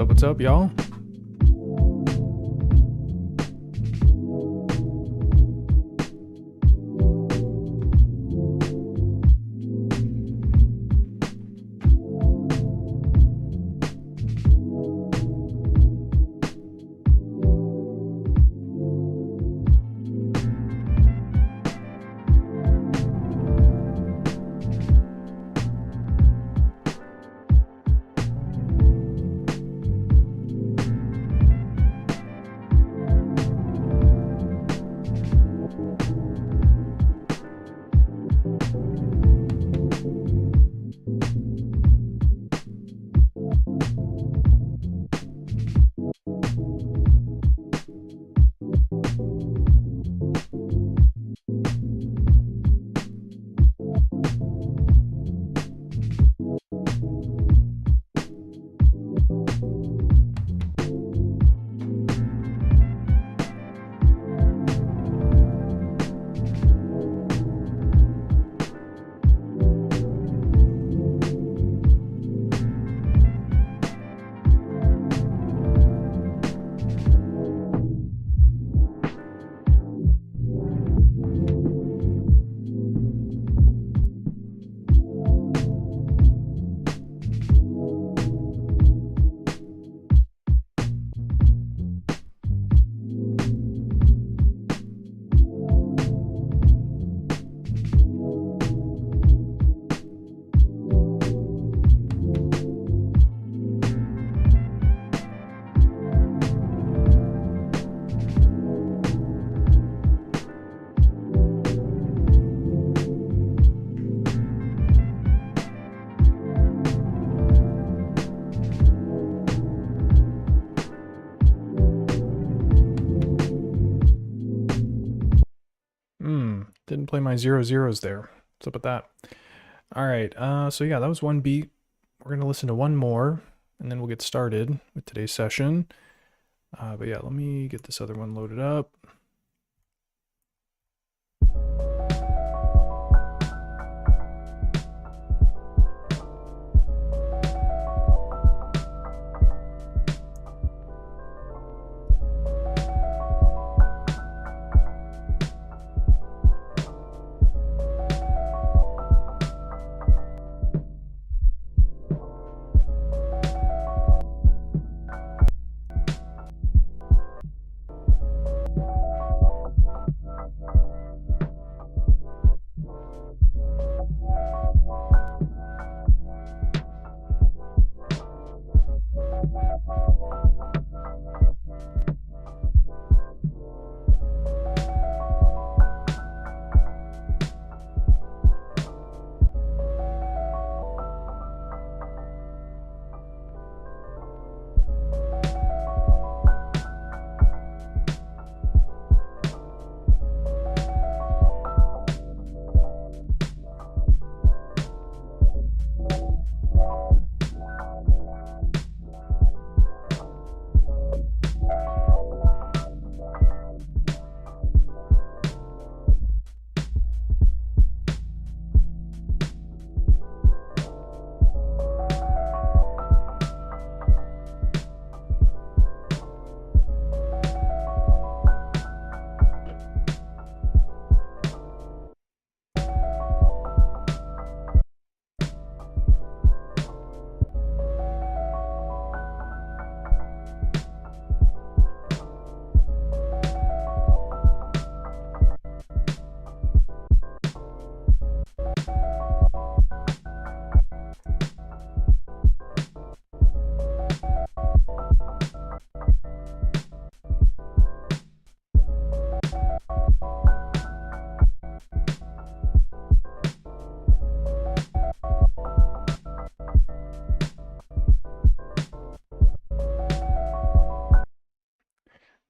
What's up, y'all? Didn't play my 0 zeros there. What's up with that? All right, so yeah, that was one beat. We're gonna listen to one more, and then we'll get started with today's session. But yeah, let me get this other one loaded up.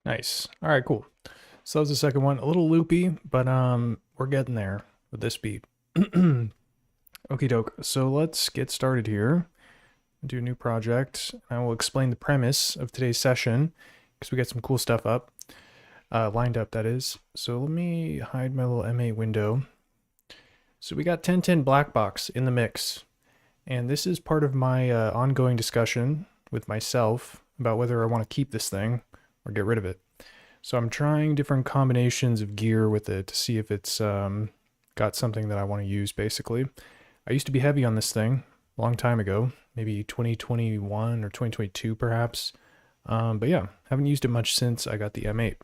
Nice. All right, cool. So that was the second one. A little loopy, but we're getting there with this beat. Okie doke. So let's get started here. Do a new project. I will explain the premise of today's session because we got some cool stuff up, lined up, that is. So let me hide my little M8 window. So we got 1010 Blackbox in the mix, and this is part of my ongoing discussion with myself about whether I want to keep this thing or get rid of it. So I'm trying different combinations of gear with it to see if it's got something that I want to use, basically. I used to be heavy on this thing a long time ago, maybe 2021 or 2022 perhaps. But yeah, haven't used it much since I got the M8.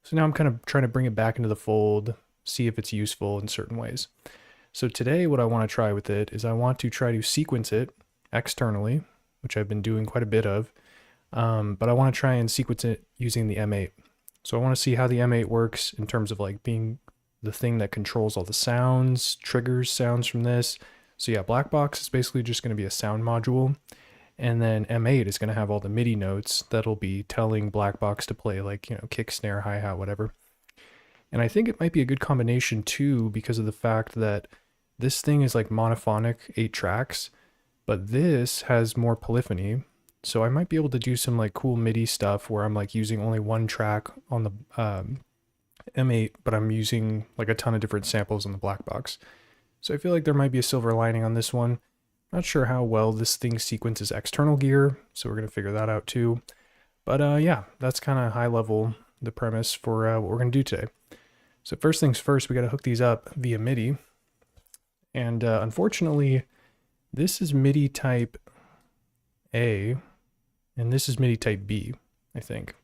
So now I'm kind of trying to bring it back into the fold, see if it's useful in certain ways. So today what I want to try with it is I want to try to sequence it externally, which I've been doing quite a bit of, but I want to try and sequence it using the M8. So I want to see how the M8 works in terms of like being the thing that controls all the sounds, triggers sounds from this. So yeah, Blackbox is basically just going to be a sound module. And then M8 is going to have all the MIDI notes that'll be telling Blackbox to play like, kick, snare, hi-hat, whatever. And I think it might be a good combination too because of the fact that this thing is like monophonic, 8 tracks, but this has more polyphony. So I might be able to do some like cool MIDI stuff where I'm like using only one track on the M8, but I'm using like a ton of different samples on the Blackbox. So I feel like there might be a silver lining on this one. Not sure how well this thing sequences external gear, so we're going to figure that out too. But yeah, that's kind of high level, the premise for what we're going to do today. So first things first, we got to hook these up via MIDI. And unfortunately, this is MIDI type A, and this is MIDI type B, I think.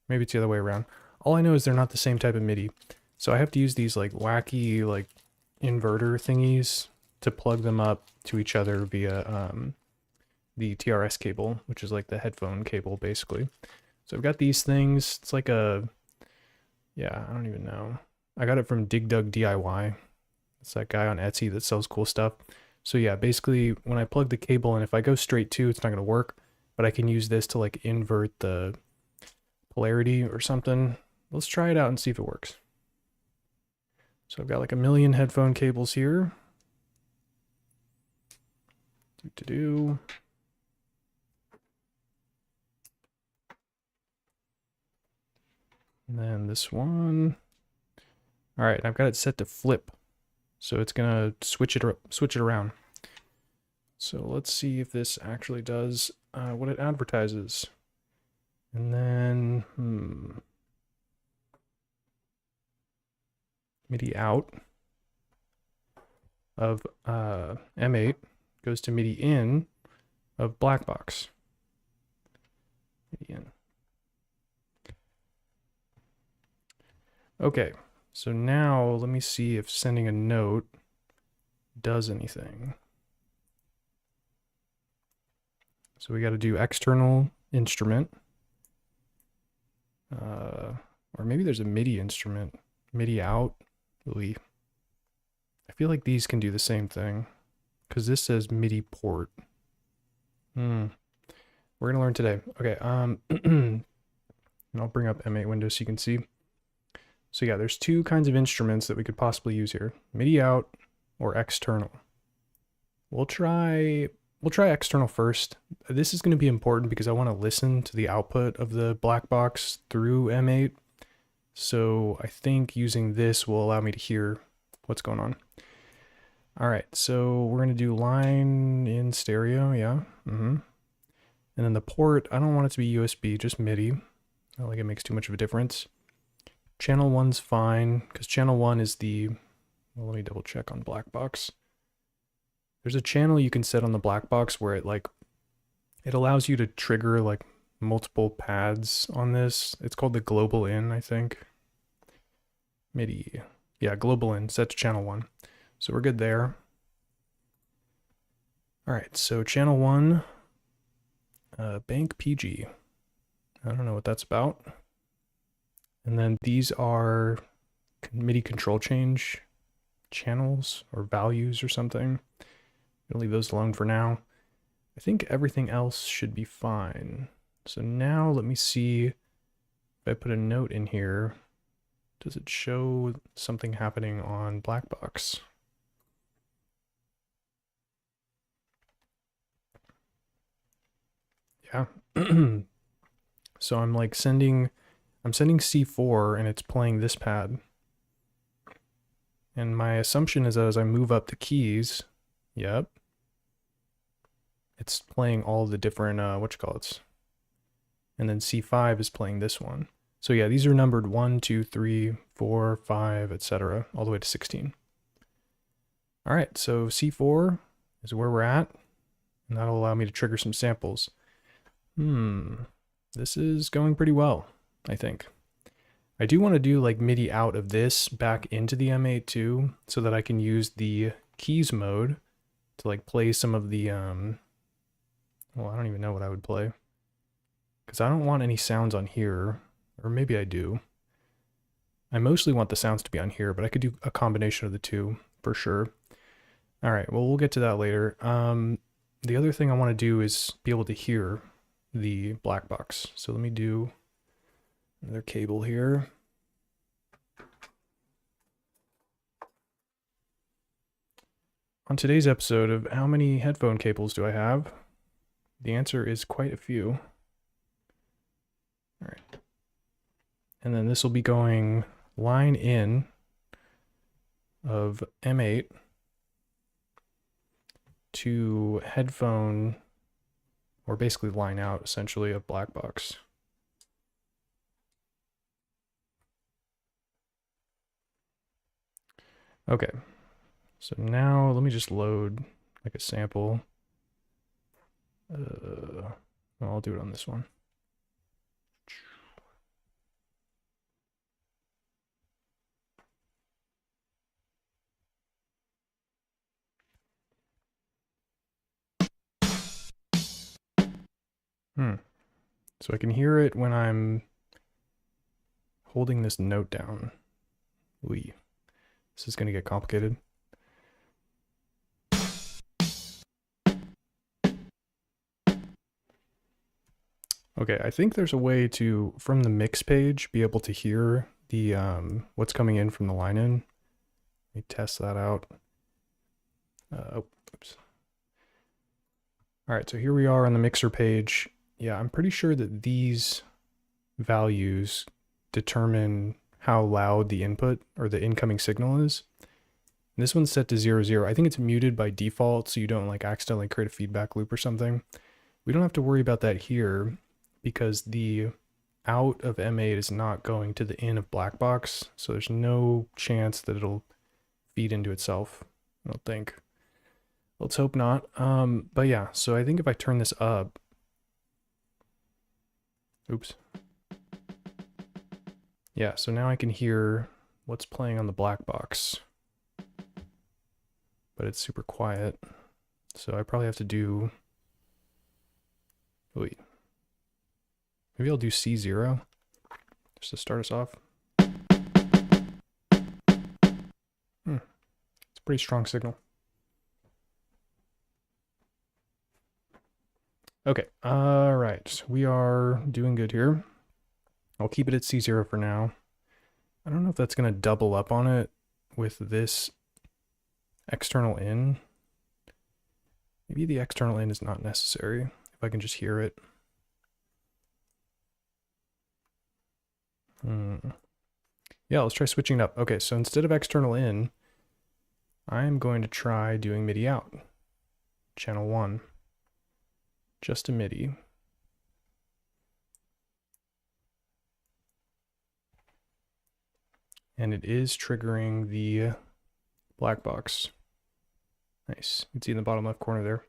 Maybe it's the other way around. All I know is they're not the same type of MIDI. So I have to use these like wacky like inverter thingies to plug them up to each other via the TRS cable, which is like the headphone cable basically. So I've got these things. It's like a, yeah, I don't even know. I got it from Dig Dug DIY. It's that guy on Etsy that sells cool stuff. So yeah, basically when I plug the cable in, if I go straight to, it's not gonna work, but I can use this to like invert the polarity or something. Let's try it out and see if it works. So I've got like a million headphone cables here. And then this one. All right, I've got it set to flip. So it's gonna switch it around. So let's see if this actually does what it advertises. And then, MIDI out of M8 goes to MIDI in of Blackbox. MIDI in. Okay, so now let me see if sending a note does anything. So we got to do external instrument. Or maybe there's a MIDI instrument. MIDI out. I feel like these can do the same thing. Because this says MIDI port. We're going to learn today. Okay, and I'll bring up M8 window so you can see. So yeah, there's two kinds of instruments that we could possibly use here. MIDI out or external. We'll try external first. This is going to be important because I want to listen to the output of the Blackbox through M8. So I think using this will allow me to hear what's going on. All right, so we're going to do line in stereo, yeah. And then the port, I don't want it to be USB, just MIDI. I don't think it makes too much of a difference. Channel 1's fine, because channel 1 is the, well, let me double check on Blackbox. There's a channel you can set on the Blackbox where it allows you to trigger like multiple pads on this. It's called the global in, I think. MIDI. Yeah, global in, set to channel 1. So we're good there. All right, so channel 1, bank PG. I don't know what that's about. And then these are MIDI control change channels or values or something. I'll leave those alone for now. I think everything else should be fine. So now let me see if I put a note in here, does it show something happening on Blackbox? Yeah. So I'm like sending C4 and it's playing this pad. And my assumption is that as I move up the keys, yep, it's playing all the different, whatchamacallits. And then C5 is playing this one. So yeah, these are numbered 1, 2, 3, 4, 5, etc., all the way to 16. All right, so C4 is where we're at, and that'll allow me to trigger some samples. This is going pretty well, I think. I do want to do like MIDI out of this back into the M8 too, so that I can use the keys mode to like play some of the, well, I don't even know what I would play. Because I don't want any sounds on here, or maybe I do. I mostly want the sounds to be on here, but I could do a combination of the two for sure. All right, well, we'll get to that later. The other thing I want to do is be able to hear the black box. So let me do another cable here. On today's episode of how many headphone cables do I have? The answer is quite a few. All right. And then this will be going line in of M8 to headphone, or basically line out essentially of Blackbox. Okay, so now let me just load like a sample. I'll do it on this one. So I can hear it when I'm holding this note down. Ooh, this is going to get complicated. Okay, I think there's a way to, from the mix page, be able to hear the what's coming in from the line in. Let me test that out. Oops. All right, so here we are on the mixer page. Yeah, I'm pretty sure that these values determine how loud the input or the incoming signal is. And this one's set to 0, 0. I think it's muted by default, so you don't like accidentally create a feedback loop or something. We don't have to worry about that here because the out of M8 is not going to the in of Blackbox, so there's no chance that it'll feed into itself, I don't think. Let's hope not. But yeah, so I think if I turn this up, oops. Yeah, so now I can hear what's playing on the black box, but it's super quiet. So I probably have to do, wait, maybe I'll do C0 just to start us off. It's a pretty strong signal. Okay, all right, we are doing good here. I'll keep it at C0 for now. I don't know if that's going to double up on it with this external in. Maybe the external in is not necessary if I can just hear it. Yeah, let's try switching it up. Okay, so instead of external in, I'm going to try doing MIDI out. Channel 1. Just a MIDI. And it is triggering the black box. Nice. You can see in the bottom left corner there.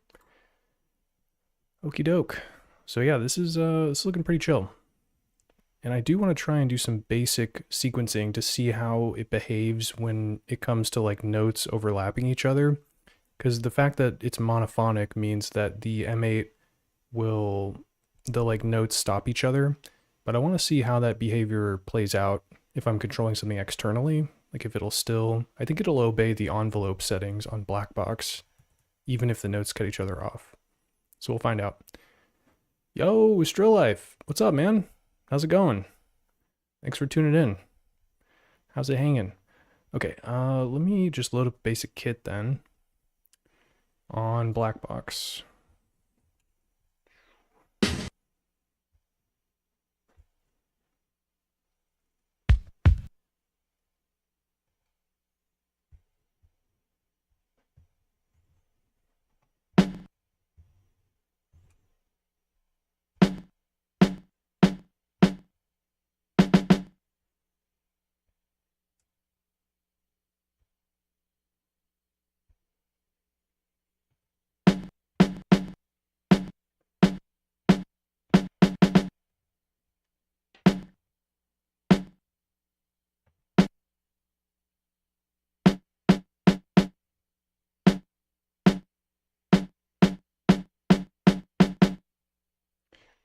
Okie doke. So yeah, this is looking pretty chill. And I do want to try and do some basic sequencing to see how it behaves when it comes to like notes overlapping each other. Because the fact that it's monophonic means that the M8 the like notes stop each other. But I want to see how that behavior plays out if I'm controlling something externally. Like if it'll still, I think it'll obey the envelope settings on Blackbox, even if the notes cut each other off. So we'll find out. Yo, Still Life, what's up, man? How's it going? Thanks for tuning in. How's it hanging? Okay, let me just load up basic kit then on Blackbox.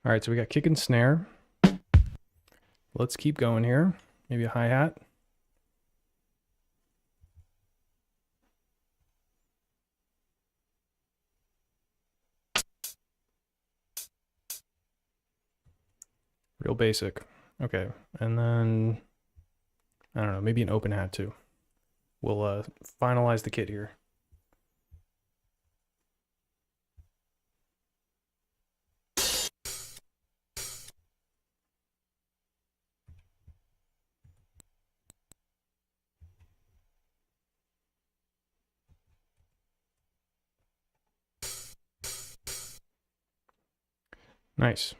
All right, so we got kick and snare. Let's keep going here. Maybe a hi-hat. Real basic. Okay, and then, I don't know, maybe an open hat too. We'll finalize the kit here. Nice.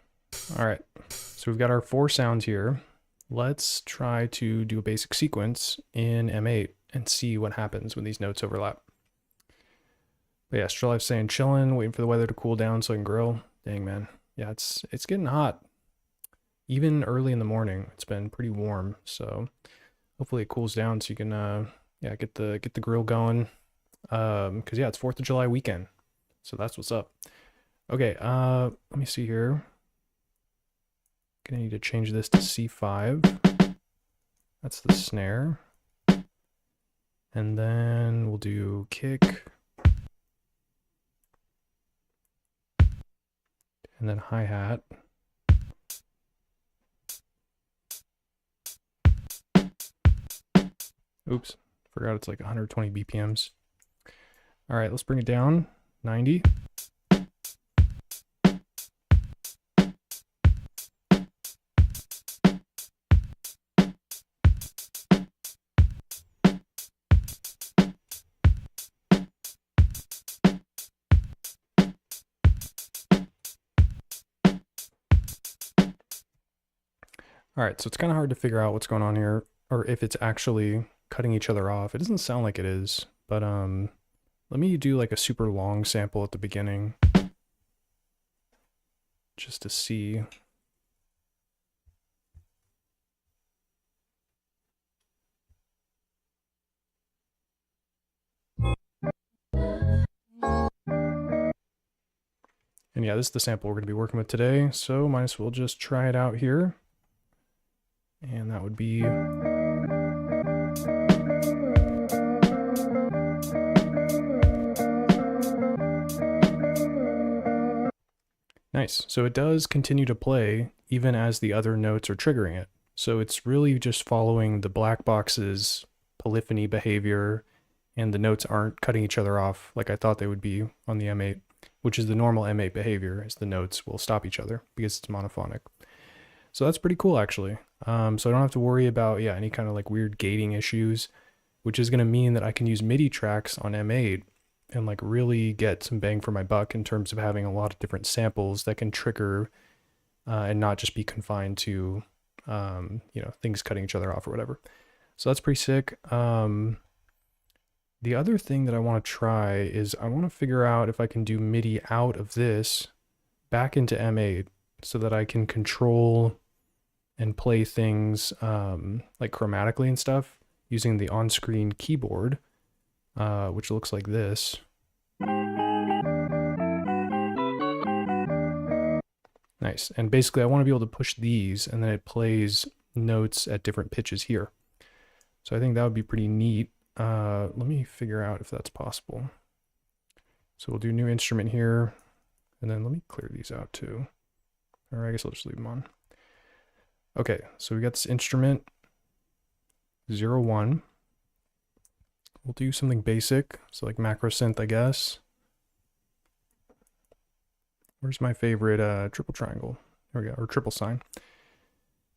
All right, so we've got our 4 sounds here. Let's try to do a basic sequence in M8 and see what happens when these notes overlap. But yeah, Still Life's saying chillin', waiting for the weather to cool down so I can grill. Dang, man. Yeah, it's getting hot. Even early in the morning, it's been pretty warm, so hopefully it cools down so you can yeah, get the grill going. Because yeah, it's 4th of July weekend, so that's what's up. Okay, let me see here. Gonna need to change this to C5. That's the snare. And then we'll do kick. And then hi-hat. Oops, forgot it's like 120 BPMs. All right, let's bring it down, 90. All right, so it's kind of hard to figure out what's going on here, or if it's actually cutting each other off. It doesn't sound like it is, but let me do like a super long sample at the beginning, just to see. And yeah, this is the sample we're going to be working with today, so might as well just try it out here. And that would be... Nice. So it does continue to play even as the other notes are triggering it. So it's really just following the black box's polyphony behavior, and the notes aren't cutting each other off like I thought they would be on the M8, which is the normal M8 behavior, as the notes will stop each other because it's monophonic. So that's pretty cool, actually. So I don't have to worry about, yeah, any kind of like weird gating issues, which is going to mean that I can use MIDI tracks on M8 and like really get some bang for my buck in terms of having a lot of different samples that can trigger and not just be confined to, you know, things cutting each other off or whatever. So that's pretty sick. The other thing that I want to try is I want to figure out if I can do MIDI out of this back into M8 so that I can control and play things like chromatically and stuff using the on-screen keyboard, which looks like this. Nice. And basically I want to be able to push these and then it plays notes at different pitches here. So I think that would be pretty neat. Let me figure out if that's possible. So we'll do new instrument here, and then let me clear these out too. Or I guess I'll just leave them on. Okay, so we got this instrument 01. We'll do something basic, so like macro synth, I guess. Where's my favorite triple triangle? There we go, or triple sign.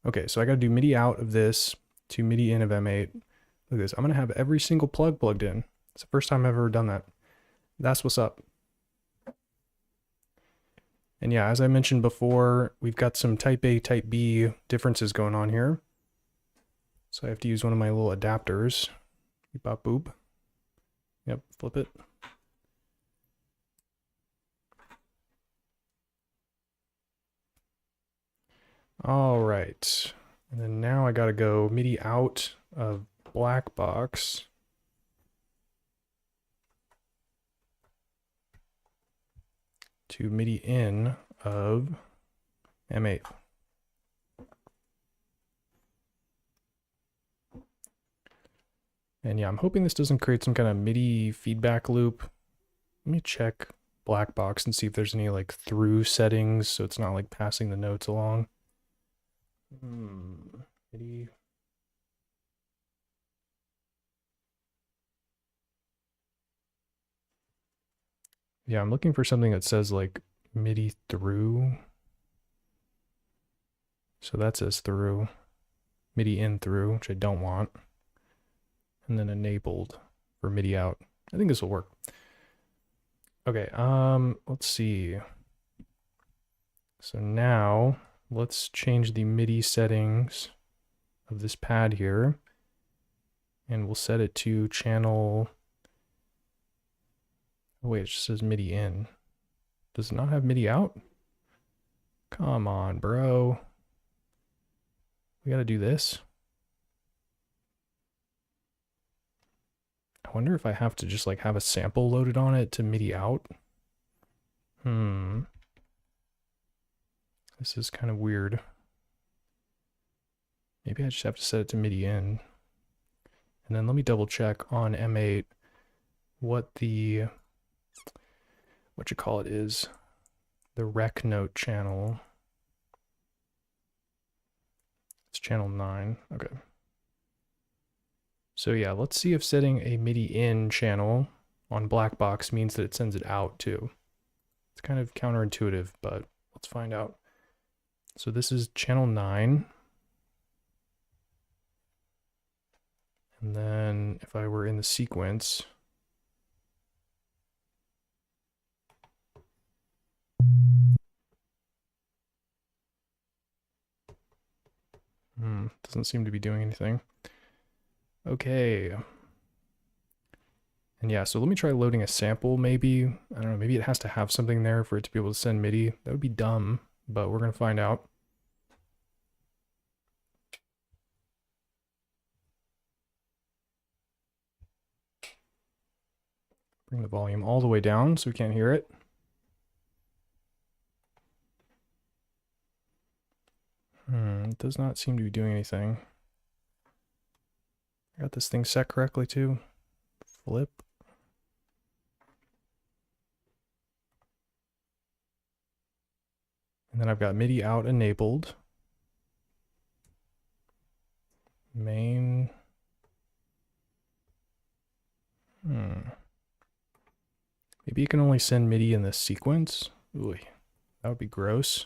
Okay, so I gotta do MIDI out of this to MIDI in of M8. Look at this, I'm gonna have every single plug plugged in. It's the first time I've ever done that. That's what's up. And yeah, as I mentioned before, we've got some type A, type B differences going on here. So I have to use one of my little adapters. Bop boop. Yep, flip it. All right. And then now I gotta go MIDI out of Blackbox to MIDI in of M8. And yeah, I'm hoping this doesn't create some kind of MIDI feedback loop. Let me check Blackbox and see if there's any like through settings so it's not like passing the notes along. MIDI. Yeah, I'm looking for something that says like MIDI through. So that says through. MIDI in through, which I don't want. And then enabled for MIDI out. I think this will work. Okay, let's see. So now let's change the MIDI settings of this pad here. And we'll set it to channel. Oh wait, it just says MIDI in. Does it not have MIDI out? Come on, bro. We gotta do this. I wonder if I have to just like have a sample loaded on it to MIDI out. This is kind of weird. Maybe I just have to set it to MIDI in. And then let me double check on M8 what the, is. The rec note channel. It's channel 9. Okay. So yeah, let's see if setting a MIDI in channel on Blackbox means that it sends it out too. It's kind of counterintuitive, but let's find out. So this is channel 9. And then if I were in the sequence, doesn't seem to be doing anything. Okay. And yeah, so let me try loading a sample maybe. I don't know, maybe it has to have something there for it to be able to send MIDI. That would be dumb, but we're going to find out. Bring the volume all the way down so we can't hear it. It does not seem to be doing anything. I got this thing set correctly too. Flip. And then I've got MIDI out enabled. Main. Maybe you can only send MIDI in this sequence. Ooh, that would be gross.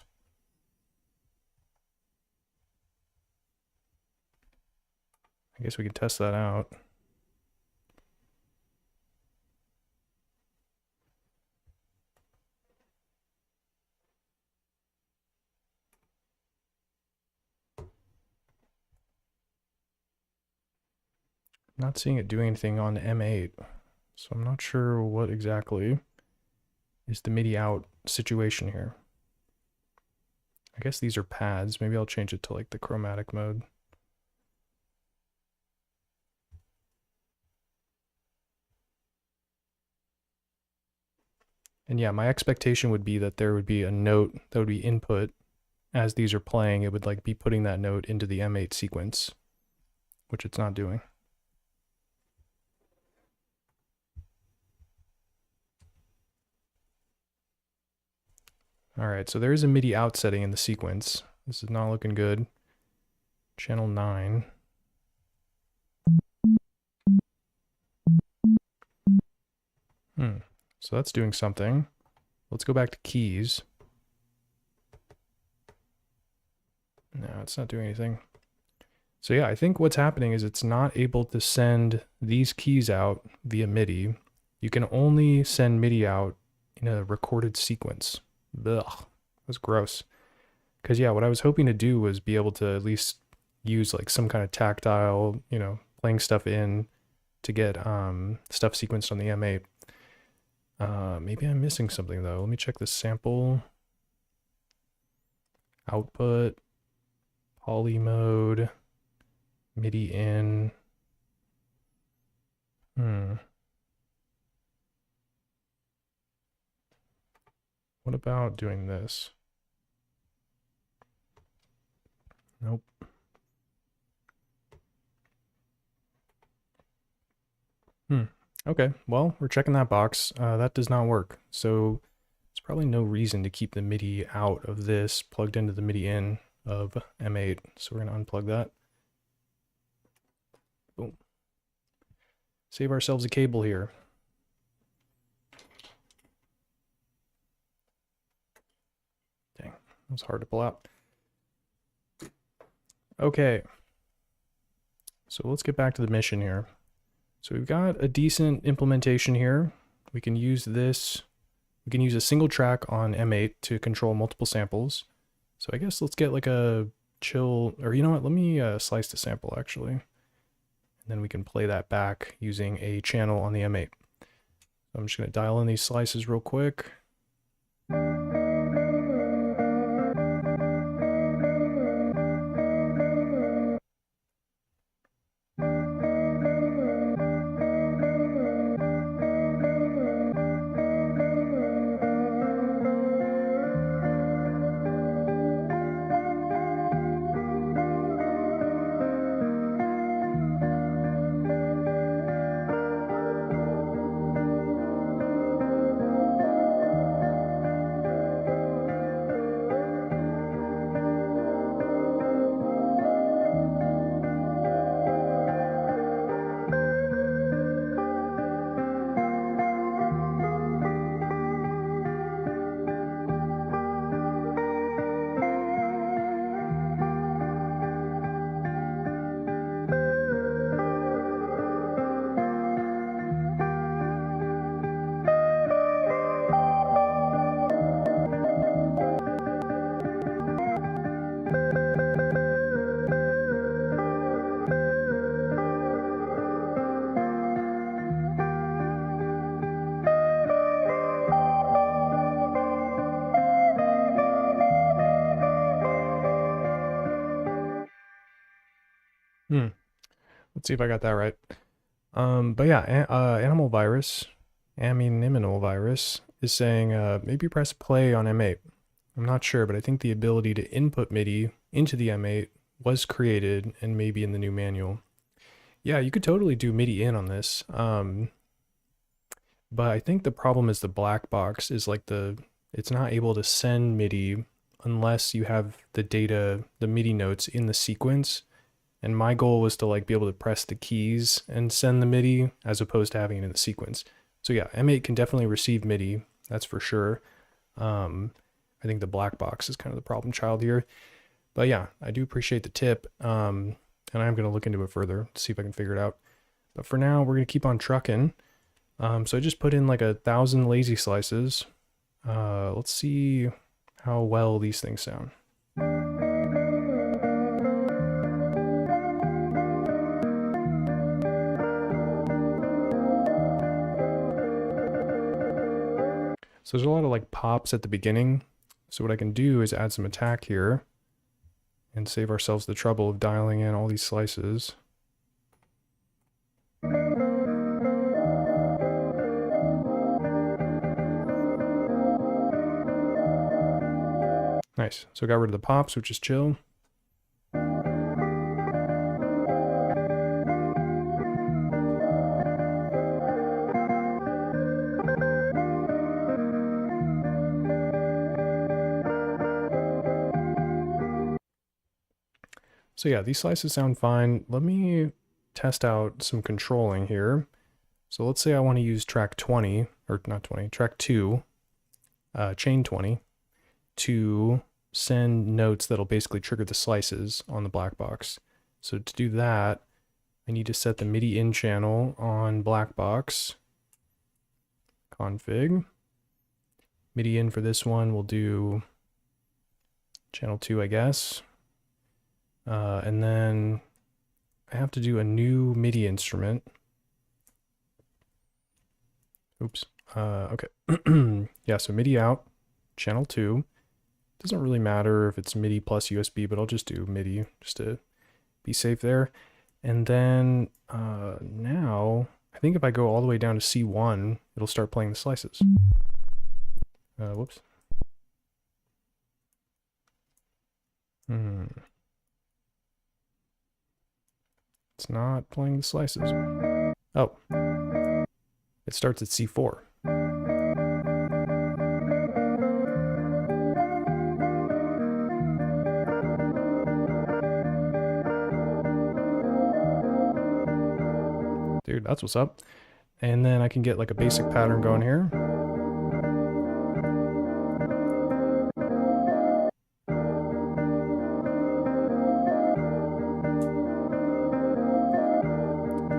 I guess we can test that out. Not seeing it doing anything on M8, so I'm not sure what exactly is the MIDI out situation here. I guess these are pads. Maybe I'll change it to like the chromatic mode. And yeah, my expectation would be that there would be a note that would be input as these are playing. It would like be putting that note into the M8 sequence, which it's not doing. All right, so there is a MIDI out setting in the sequence. This is not looking good. Channel 9. So that's doing something. Let's go back to keys. No, it's not doing anything. So yeah, I think what's happening is it's not able to send these keys out via MIDI. You can only send MIDI out in a recorded sequence. Ugh, that's gross. Because yeah, what I was hoping to do was be able to at least use like some kind of tactile, you know, playing stuff in to get stuff sequenced on the M8. Maybe I'm missing something though. Let me check the sample. Output. Poly mode. MIDI in. What about doing this? Nope. Okay, well, we're checking that box. That does not work. So there's probably no reason to keep the MIDI out of this plugged into the MIDI in of M8. So we're going to unplug that. Boom. Save ourselves a cable here. Dang, that was hard to pull out. Okay. So let's get back to the mission here. So we've got a decent implementation here. We can use this. We can use a single track on M8 to control multiple samples. So I guess let's get like a chill, or you know what, let me slice the sample actually. And then we can play that back using a channel on the M8. So I'm just gonna dial in these slices real quick. Let's see if I got that right. But yeah, animal virus, aminimino virus is saying maybe press play on M8. I'm not sure, but I think the ability to input MIDI into the M8 was created and maybe in the new manual. Yeah, you could totally do MIDI in on this. But I think the problem is the black box is like it's not able to send MIDI unless you have the data, the MIDI notes in the sequence. And my goal was to like be able to press the keys and send the MIDI as opposed to having it in the sequence. So yeah, M8 can definitely receive MIDI, that's for sure. I think the black box is kind of the problem child here. But yeah, I do appreciate the tip. And I'm going to look into it further to see if I can figure it out. But for now, we're going to keep on trucking. So I just put in like 1,000 lazy slices. Let's see how well these things sound. So there's a lot of like pops at the beginning. So what I can do is add some attack here and save ourselves the trouble of dialing in all these slices. Nice. So got rid of the pops, which is chill. So yeah, these slices sound fine. Let me test out some controlling here. So let's say I want to use track 20, or not 20, track 2, chain 20, to send notes that'll basically trigger the slices on the black box. So to do that, I need to set the MIDI in channel on Blackbox config. MIDI in for this one, we'll do channel 2, I guess. And then I have to do a new MIDI instrument. Oops. Okay. Yeah, so MIDI out, channel 2. Doesn't really matter if it's MIDI plus USB, but I'll just do MIDI just to be safe there. And then now, I think if I go all the way down to C1, it'll start playing the slices. Whoops. It's not playing the slices. Oh. It starts at C4. Dude, that's what's up. And then I can get like a basic pattern going here.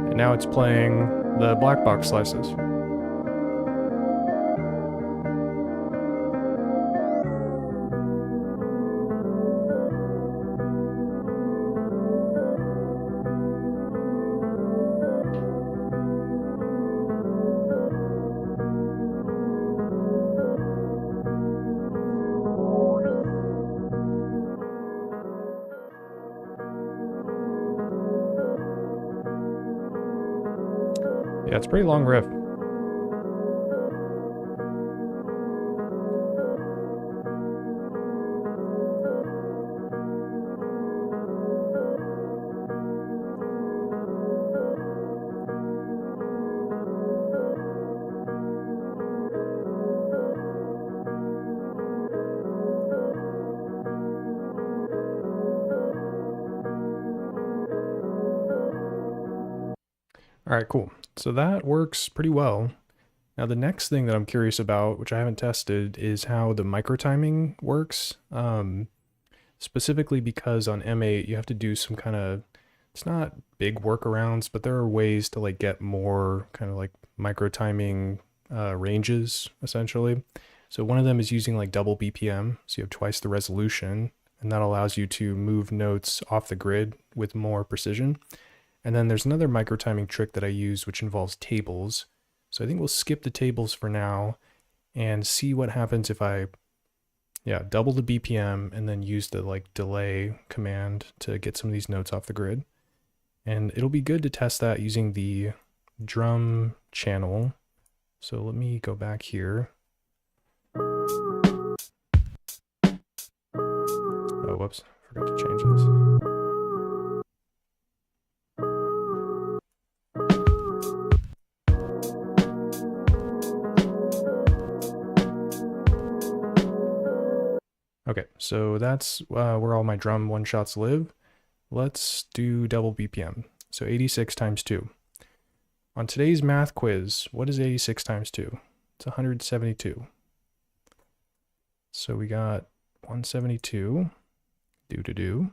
And now it's playing the Blackbox slices. Yeah, it's a pretty long riff. All right, cool. So that works pretty well. Now the next thing that I'm curious about, which I haven't tested, is how the micro timing works. Specifically because on M8 you have to do some kind of, it's not big workarounds, but there are ways to like get more kind of like micro timing ranges essentially. So one of them is using like double BPM, so you have twice the resolution, and that allows you to move notes off the grid with more precision. And then there's another micro timing trick that I use, which involves tables. So I think we'll skip the tables for now and see what happens if I, double the BPM and then use the like delay command to get some of these notes off the grid. And it'll be good to test that using the drum channel. So let me go back here. Oh, whoops, forgot to change this. Okay, so that's where all my drum one-shots live. Let's do double BPM. So 86 times 2. On today's math quiz, what is 86 times 2? It's 172. So we got 172, do.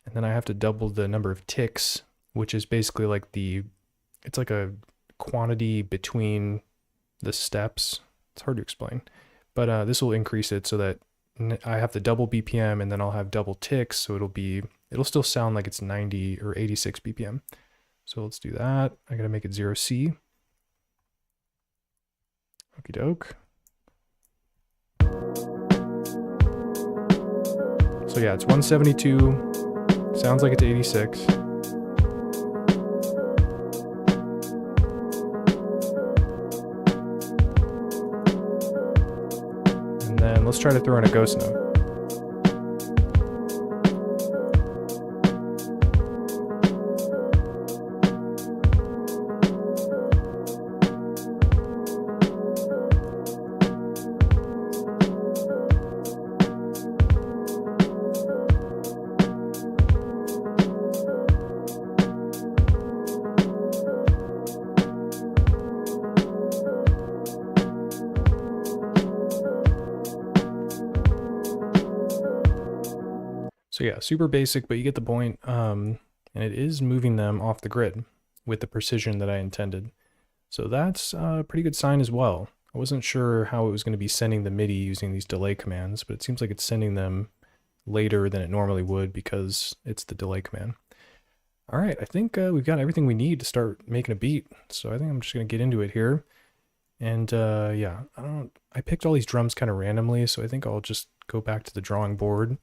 And then I have to double the number of ticks, which is basically like it's like a quantity between the steps. It's hard to explain. But this will increase it so that I have the double BPM and then I'll have double ticks. So it'll still sound like it's 90 or 86 BPM. So let's do that. I gotta make it 0C. Okie doke. So yeah, it's 172. Sounds like it's 86. Let's try to throw in a ghost note. So yeah, super basic, but you get the point. And it is moving them off the grid with the precision that I intended. So that's a pretty good sign as well. I wasn't sure how it was going to be sending the MIDI using these delay commands, but it seems like it's sending them later than it normally would because it's the delay command. All right, I think we've got everything we need to start making a beat. So I think I'm just going to get into it here. And yeah, I picked all these drums kind of randomly, so I think I'll just go back to the drawing board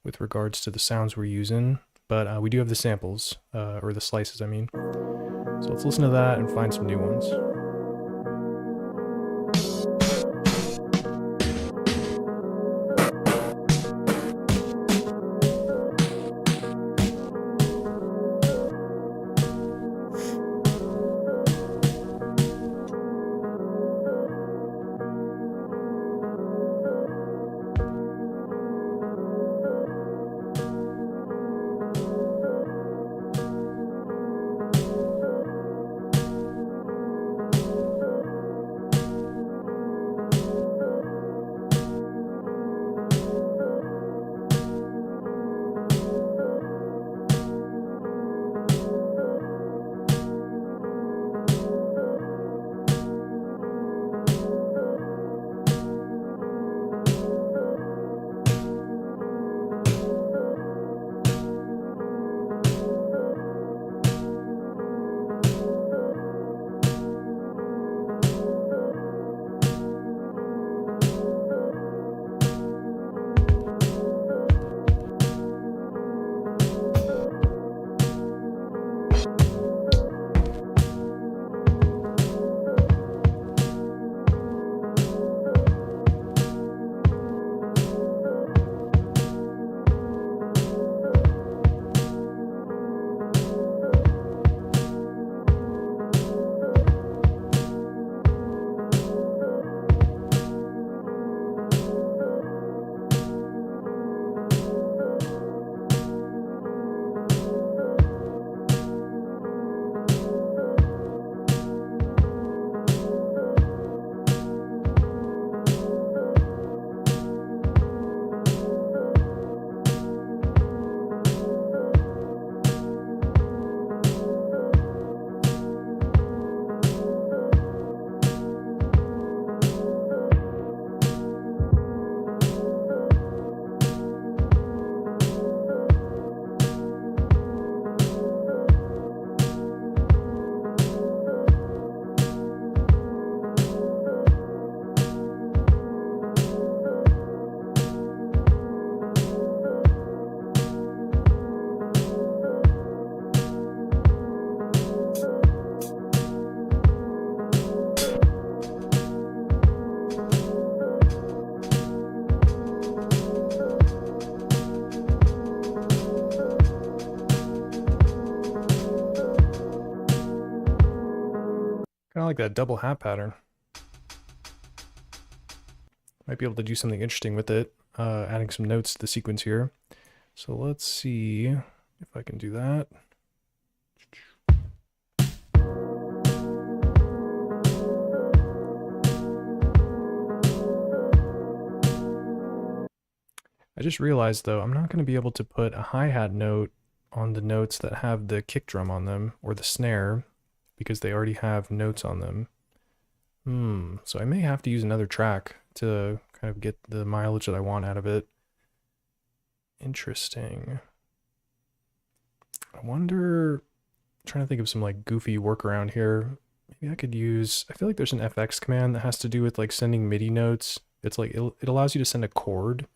with regards to the sounds we're using, but we do have the samples, or the slices, I mean. So let's listen to that and find some new ones. of like that double hat pattern. Might be able to do something interesting with it, adding some notes to the sequence here. So let's see if I can do that. I just realized though, I'm not going to be able to put a hi-hat note on the notes that have the kick drum on them or the snare because they already have notes on them. So I may have to use another track to kind of get the mileage that I want out of it. Interesting. I wonder, I'm trying to think of some like goofy workaround here. Maybe I could use, I feel like there's an FX command that has to do with like sending MIDI notes. It's like, it allows you to send a chord.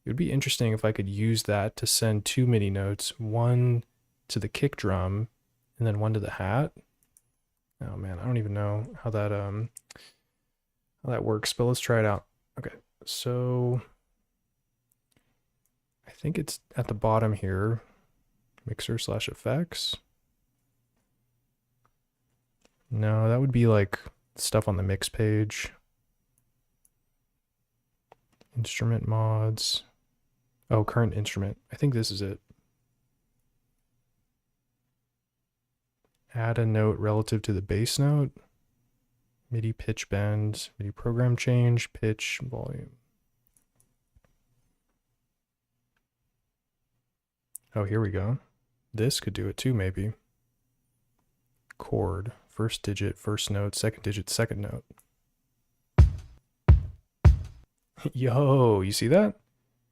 It would be interesting if I could use that to send two MIDI notes, one to the kick drum and then one to the hat. Oh man, I don't even know how that works, but let's try it out. Okay, so I think it's at the bottom here, mixer/effects. No, that would be like stuff on the mix page. Instrument mods. Oh, current instrument. I think this is it. Add a note relative to the bass note. MIDI pitch bend, MIDI program change, pitch, volume. Oh, here we go. This could do it too, maybe. Chord, first digit, first note, second digit, second note. Yo, you see that?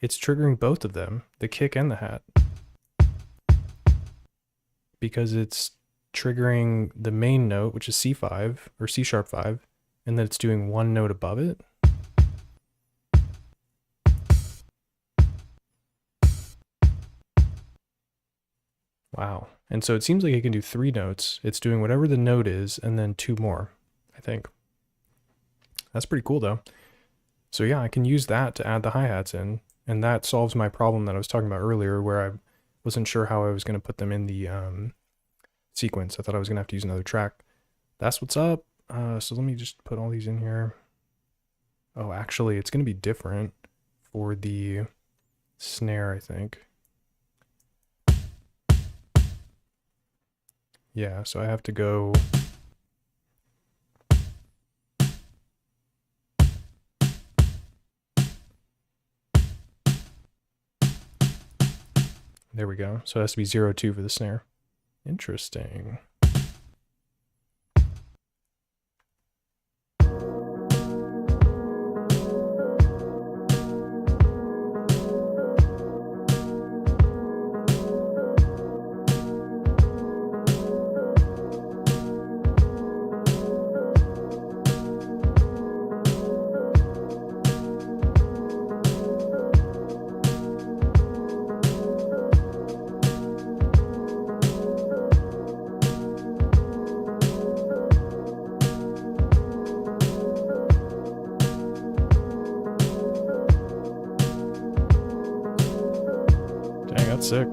It's triggering both of them, the kick and the hat. Because it's triggering the main note, which is C5 or C#5, and then it's doing one note above it. Wow. And so it seems like it can do three notes. It's doing whatever the note is and then two more, I think. That's pretty cool though. So yeah, I can use that to add the hi-hats in, and that solves my problem that I was talking about earlier where I wasn't sure how I was going to put them in the sequence. I thought I was going to have to use another track. That's what's up. So let me just put all these in here. Oh, actually, it's going to be different for the snare, I think. Yeah, so I have to go... There we go. So it has to be 0-2 for the snare. Interesting. That's sick.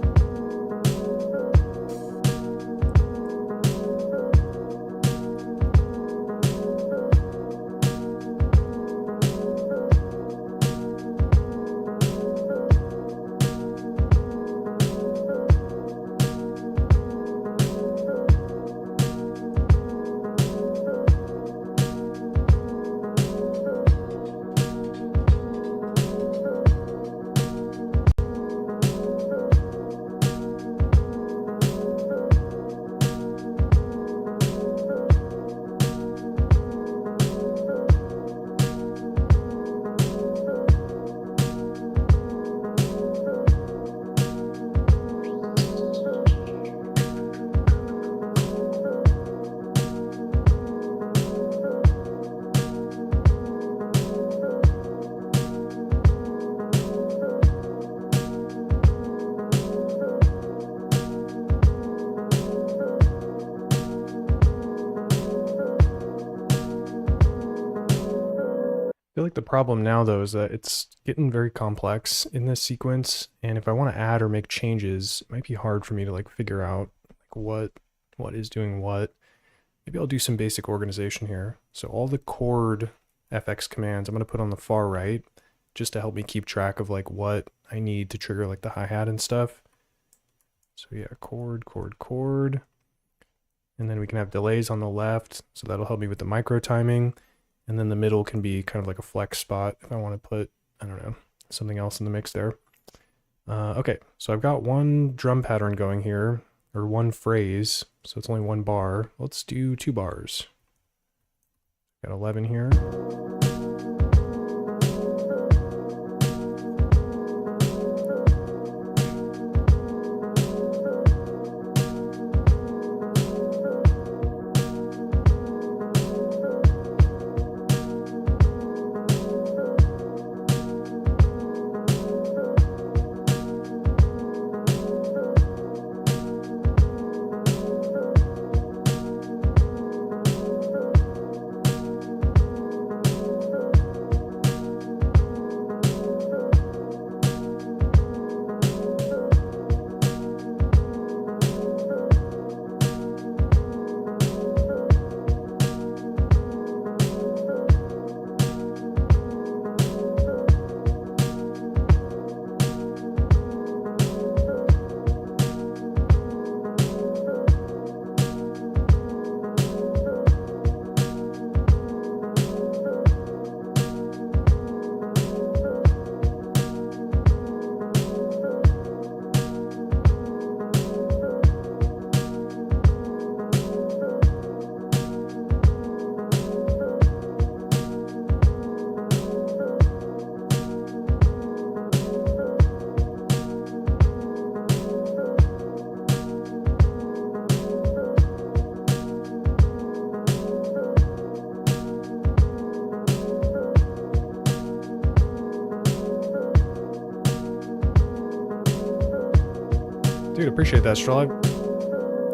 I feel like the problem now though is that it's getting very complex in this sequence, and if I want to add or make changes, it might be hard for me to like figure out like what is doing what. maybe I'll do some basic organization here. So all the chord FX commands I'm going to put on the far right, just to help me keep track of like what I need to trigger like the hi-hat and stuff. So yeah, chord, chord, chord. And then we can have delays on the left, so that'll help me with the micro timing. And then the middle can be kind of like a flex spot if I want to put, I don't know, something else in the mix there. Okay, so I've got one drum pattern going here, or one phrase, so it's only one bar. Let's do 2 bars. Got 11 here. Dude, appreciate that, Strolog.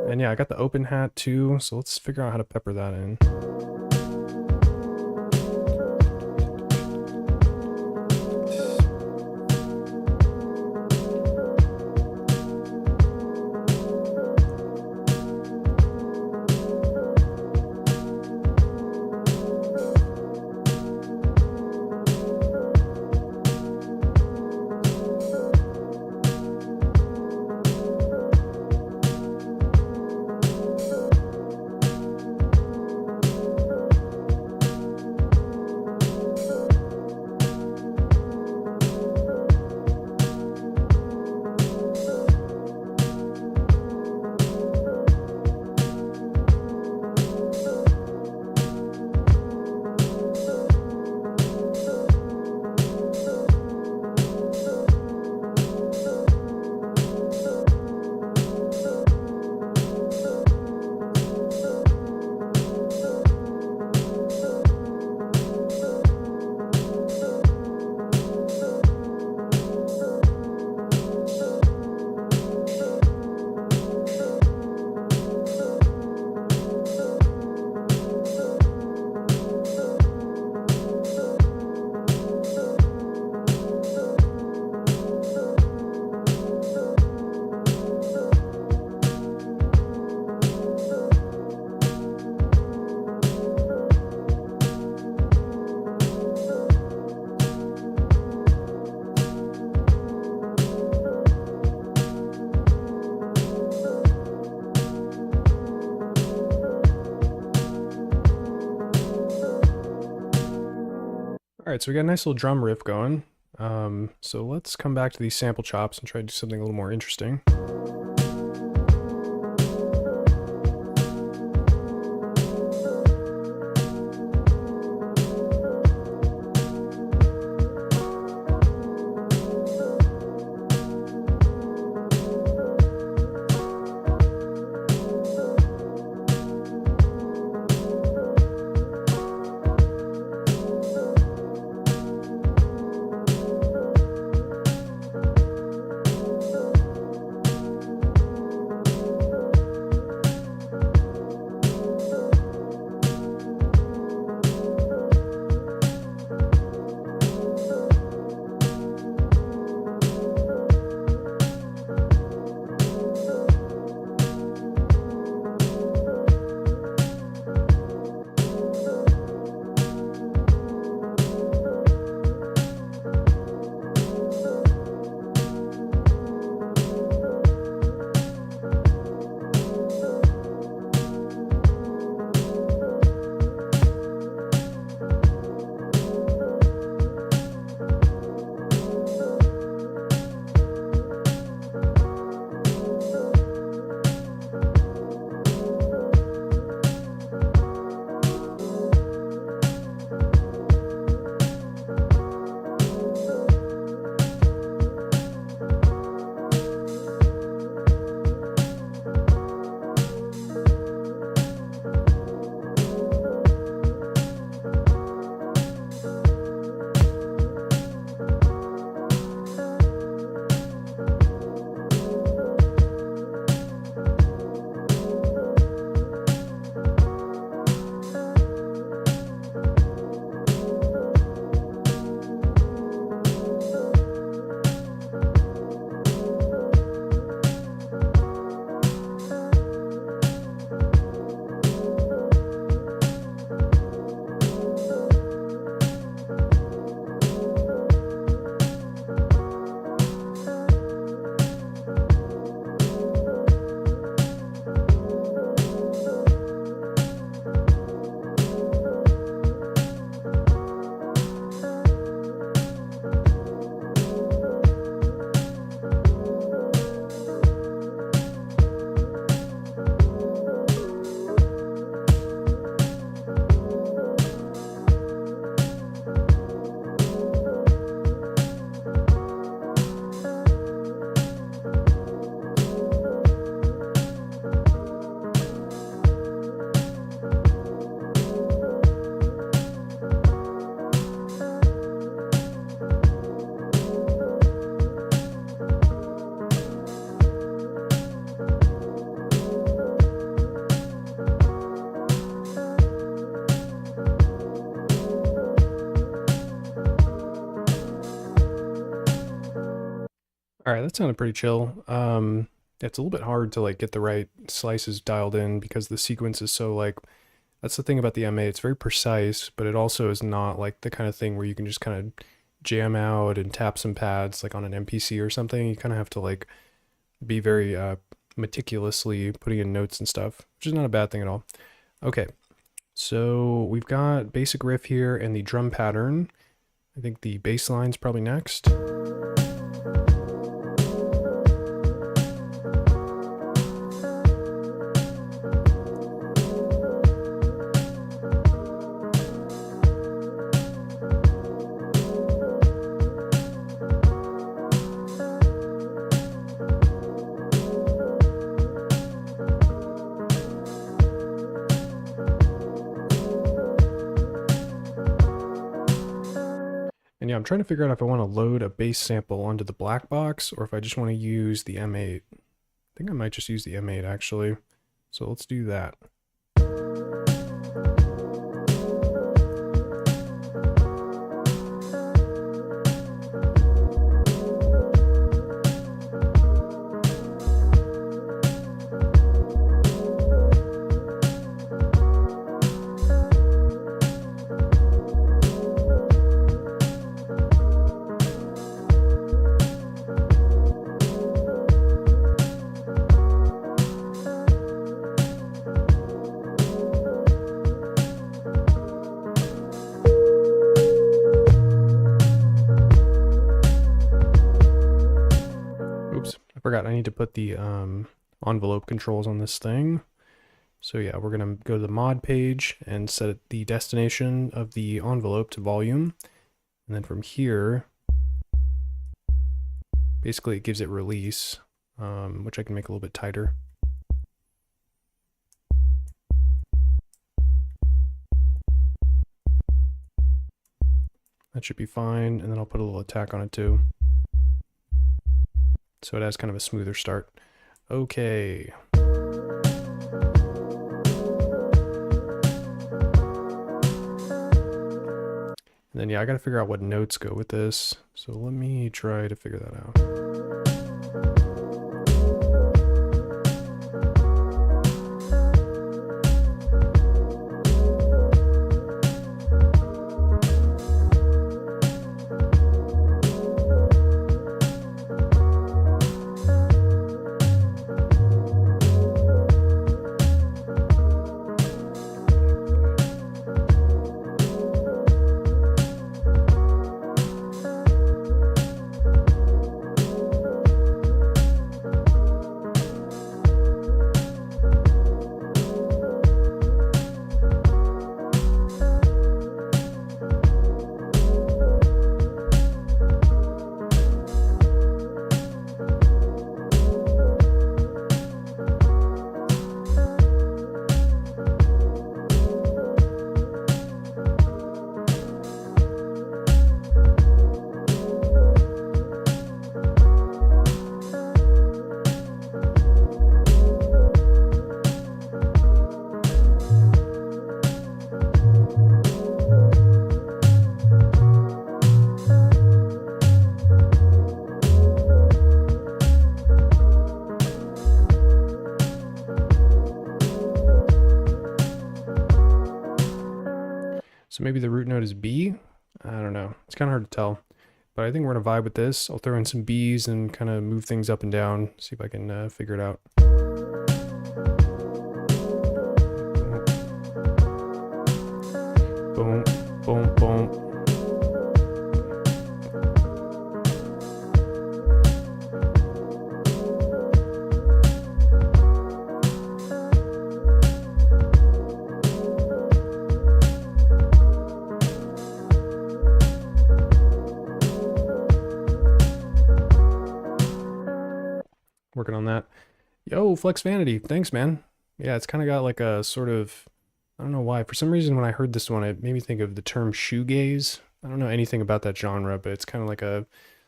And yeah, I got the open hat too, so let's figure out how to pepper that in. All right, so we got a nice little drum riff going. So let's come back to these sample chops and try to do something a little more interesting. All right, that sounded pretty chill. It's a little bit hard to like get the right slices dialed in because the sequence is so like, that's the thing about the MA. It's very precise, but it also is not like the kind of thing where you can just kind of jam out and tap some pads like on an MPC or something. You kind of have to like be very meticulously putting in notes and stuff, which is not a bad thing at all. Okay, so we've got basic riff here and the drum pattern. I think the bass line's probably next. And yeah, I'm trying to figure out if I want to load a bass sample onto the Blackbox or if I just want to use the M8. I think I might just use the M8 actually. So let's do that. Forgot I need to put the envelope controls on this thing. So yeah, we're gonna go to the mod page and set the destination of the envelope to volume. And then from here, basically it gives it release, which I can make a little bit tighter. That should be fine. And then I'll put a little attack on it too. So it has kind of a smoother start. Okay. And then yeah, I gotta figure out what notes go with this. So let me try to figure that out. So maybe the root note is B? I don't know. It's kind of hard to tell. But I think we're going to vibe with this. I'll throw in some Bs and kind of move things up and down. See if I can figure it out. Boom, boom, boom. Working on that. Yo, Flex Vanity. Thanks, man. Yeah, it's kind of got like a sort of, I don't know why. For some reason, when I heard this one, it made me think of the term shoegaze. I don't know anything about that genre, but it's kind of like a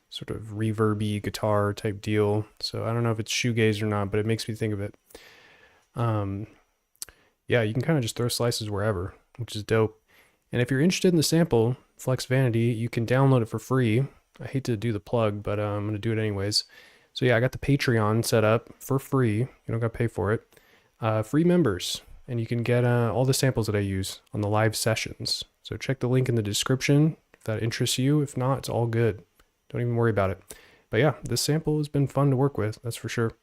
sort of reverby guitar type deal. So I don't know if it's shoegaze or not, but it makes me think of it. Yeah, you can kind of just throw slices wherever, which is dope. And if you're interested in the sample, Flex Vanity, you can download it for free. I hate to do the plug, but I'm going to do it anyways. So yeah, I got the Patreon set up for free. You don't got to pay for it. Free members. And you can get all the samples that I use on the live sessions. So check the link in the description if that interests you. If not, it's all good. Don't even worry about it. But yeah, this sample has been fun to work with, that's for sure.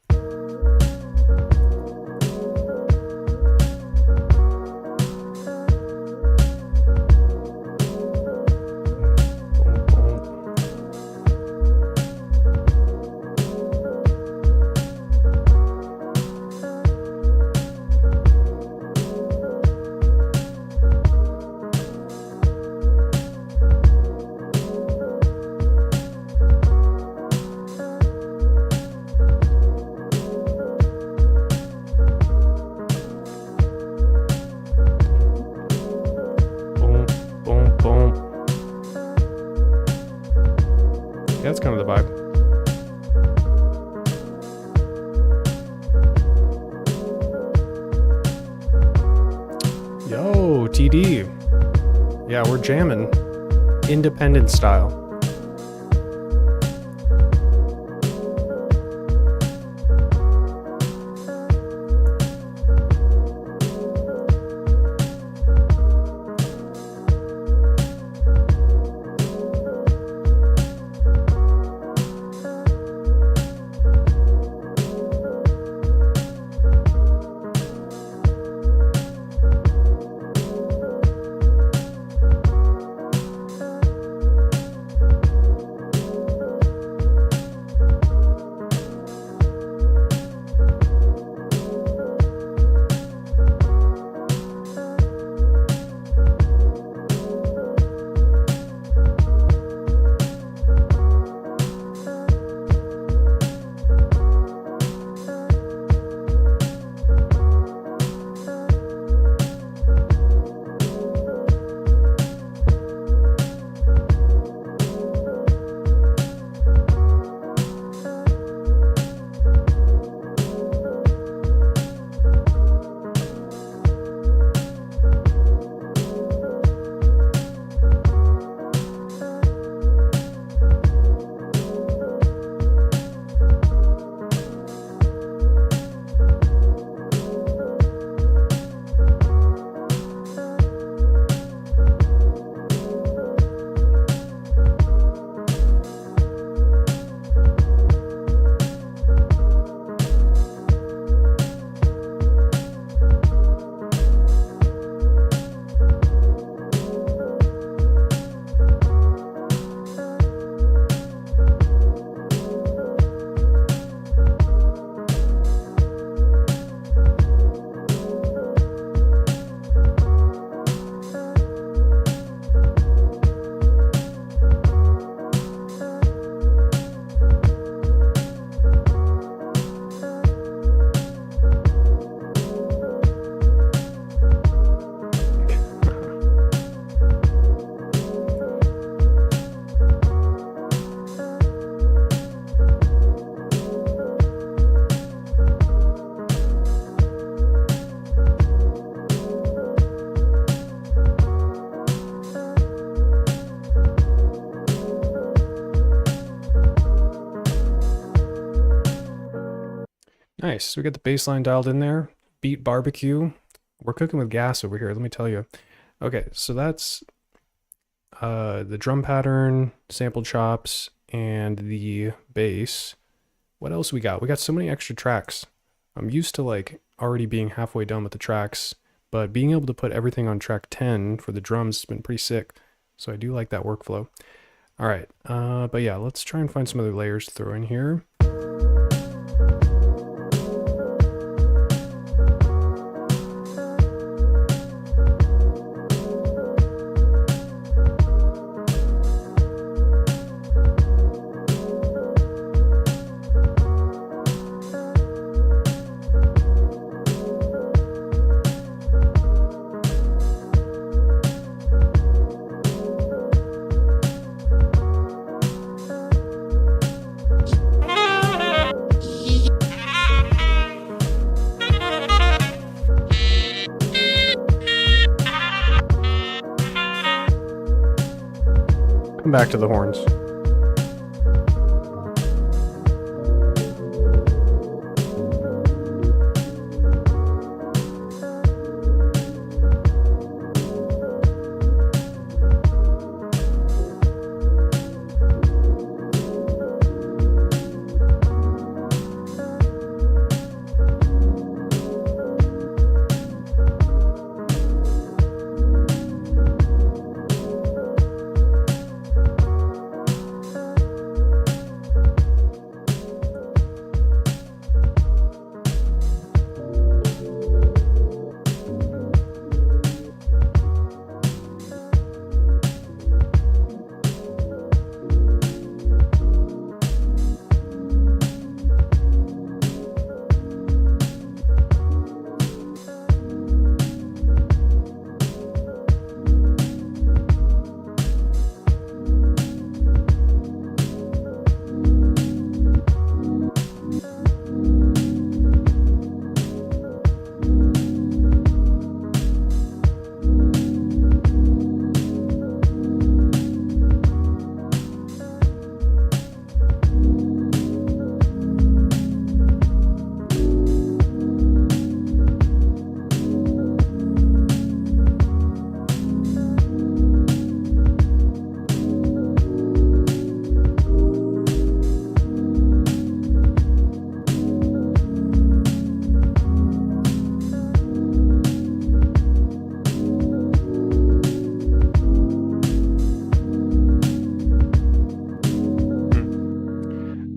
Yeah, that's kind of the vibe. Yo, TD. Yeah, we're jamming. Independent style. Nice. So we got the bass line dialed in there. Beat barbecue. We're cooking with gas over here, let me tell you. Okay, so that's the drum pattern, sample chops, and the bass. What else we got? We got so many extra tracks. I'm used to like already being halfway done with the tracks, but being able to put everything on track 10 for the drums has been pretty sick. So I do like that workflow. All right, but yeah, let's try and find some other layers to throw in here. Back to the horns.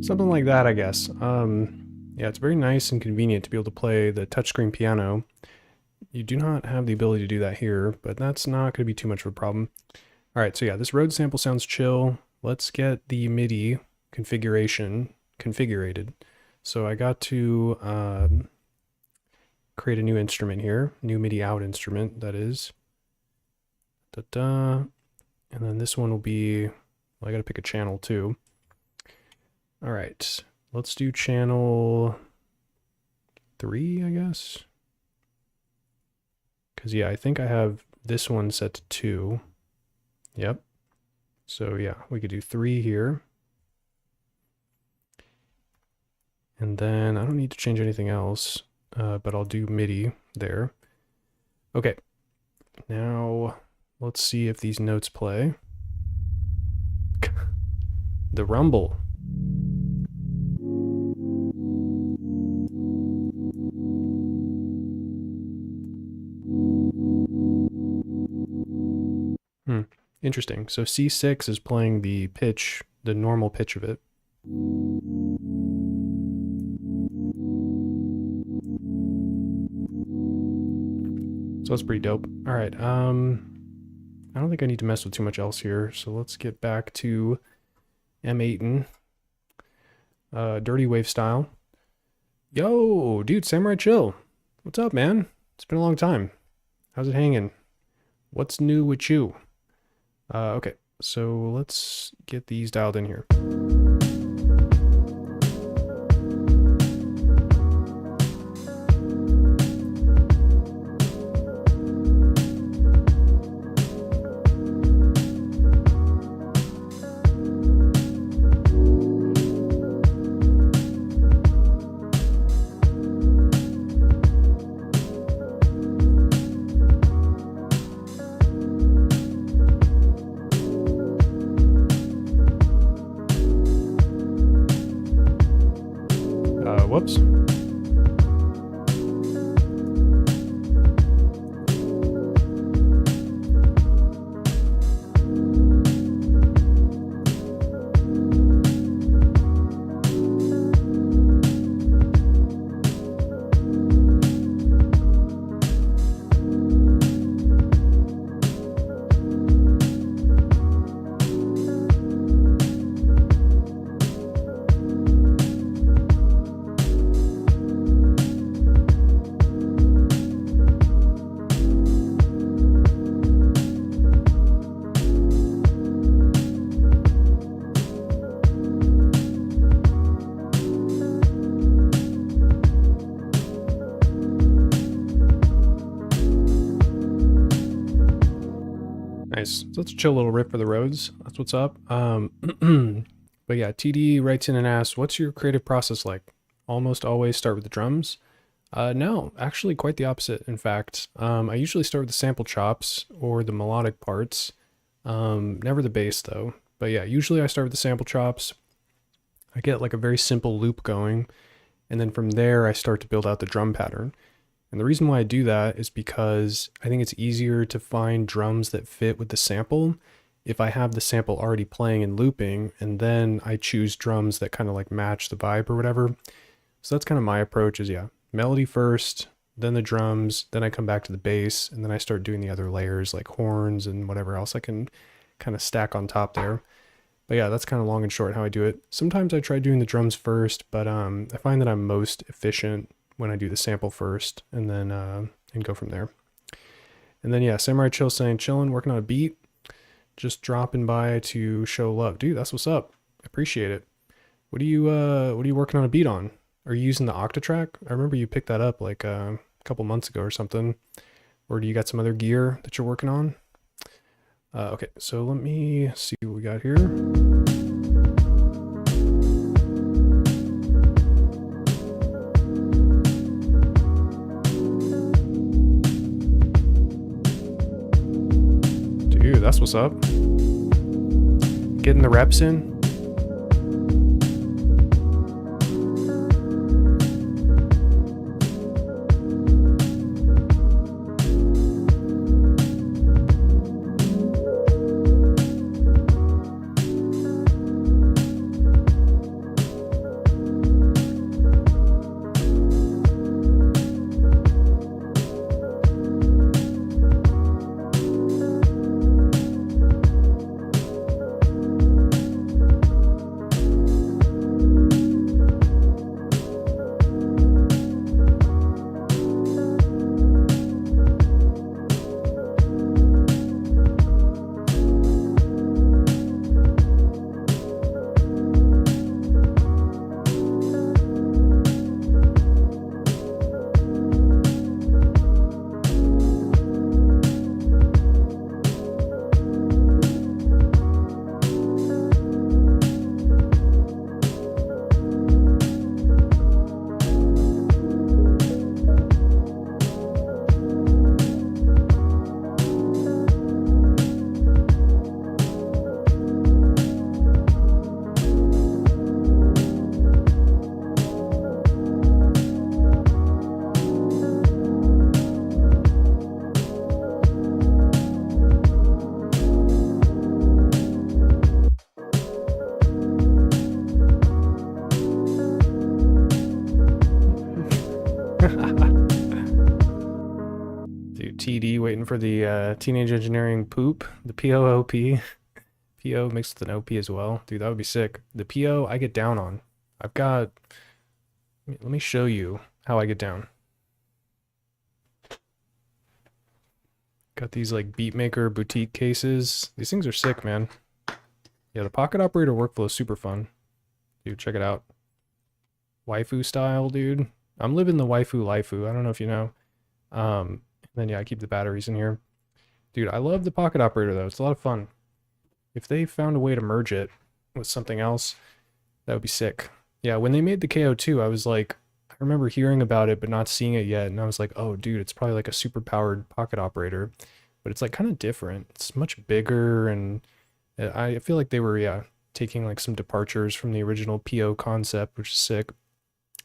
Something like that, I guess. Yeah, it's very nice and convenient to be able to play the touchscreen piano. You do not have the ability to do that here, but that's not going to be too much of a problem. All right, so yeah, this Rhodes sample sounds chill. Let's get the MIDI configuration configured. So I got to create a new instrument here, new MIDI out instrument, that is. Da-da. And then this one will be, well, I got to pick a channel too. All right, let's do channel 3, I guess. Because, yeah, I think I have this one set to 2. Yep. So, yeah, we could do 3 here. And then I don't need to change anything else, but I'll do MIDI there. Okay, now let's see if these notes play. The rumble. Interesting. So C6 is playing the pitch, the normal pitch of it. So that's pretty dope. All right. I don't think I need to mess with too much else here. So let's get back to M8 dirty wave style. Yo, dude, Samurai Chill. What's up, man? It's been a long time. How's it hanging? What's new with you? Okay, so let's get these dialed in here. Whoops. Nice. So let's chill a little riff for the Rhodes. That's what's up. But yeah, TD writes in and asks, what's your creative process like? Almost always start with the drums? No, actually quite the opposite. In fact, I usually start with the sample chops or the melodic parts. Never the bass though. But yeah, usually I start with the sample chops. I get like a very simple loop going. And then from there, I start to build out the drum pattern. And the reason why I do that is because I think it's easier to find drums that fit with the sample if I have the sample already playing and looping, and then I choose drums that kind of like match the vibe or whatever. So that's kind of my approach is, yeah, melody first, then the drums, then I come back to the bass, and then I start doing the other layers like horns and whatever else I can kind of stack on top there. But yeah, that's kind of long and short how I do it. Sometimes I try doing the drums first, but I find that I'm most efficient when I do the sample first and then and go from there. And then yeah, Samurai Chill saying chillin', working on a beat, just dropping by to show love. Dude, that's what's up. Appreciate it. What are you working on a beat on? Are you using the Octatrack? I remember you picked that up like a couple months ago or something. Or do you got some other gear that you're working on? Okay, so let me see what we got here. Dude, that's what's up. Getting the reps in. TD waiting for the teenage engineering poop, the POOP. PO mixed with an OP as well. Dude, that would be sick. The PO I get down on. I've got, let me show you how I get down. Got these like Beatmaker boutique cases. These things are sick, man. Yeah, the pocket operator workflow is super fun. Dude, check it out. Waifu style, dude. I'm living the waifu lifu. I don't know if you know. Then yeah, I keep the batteries in here. Dude, I love the pocket operator though. It's a lot of fun. If they found a way to merge it with something else, that would be sick. Yeah, when they made the KO2, I was like, I remember hearing about it but not seeing it yet, and I was like, oh dude, it's probably like a super powered pocket operator. But it's like kind of different. It's much bigger, and I feel like they were, yeah, taking like some departures from the original PO concept, which is sick,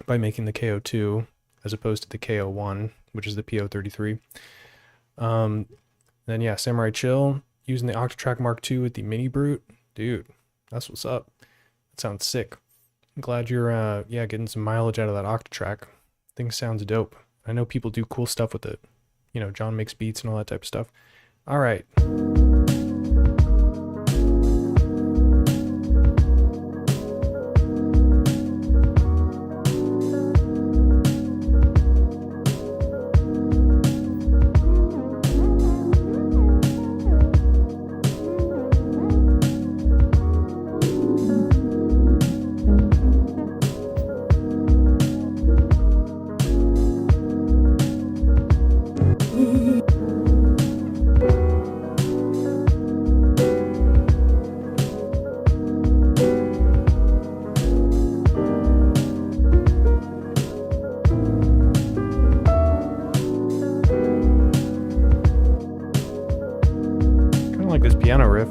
by making the KO2 as opposed to the KO1, which is the PO33. Then yeah, Samurai Chill, using the Octatrack Mark II with the Mini Brute. Dude, that's what's up. That sounds sick. I'm glad you're yeah, getting some mileage out of that Octatrack. Thing sounds dope. I know people do cool stuff with it. You know, John makes beats and all that type of stuff. All right. Like this piano riff.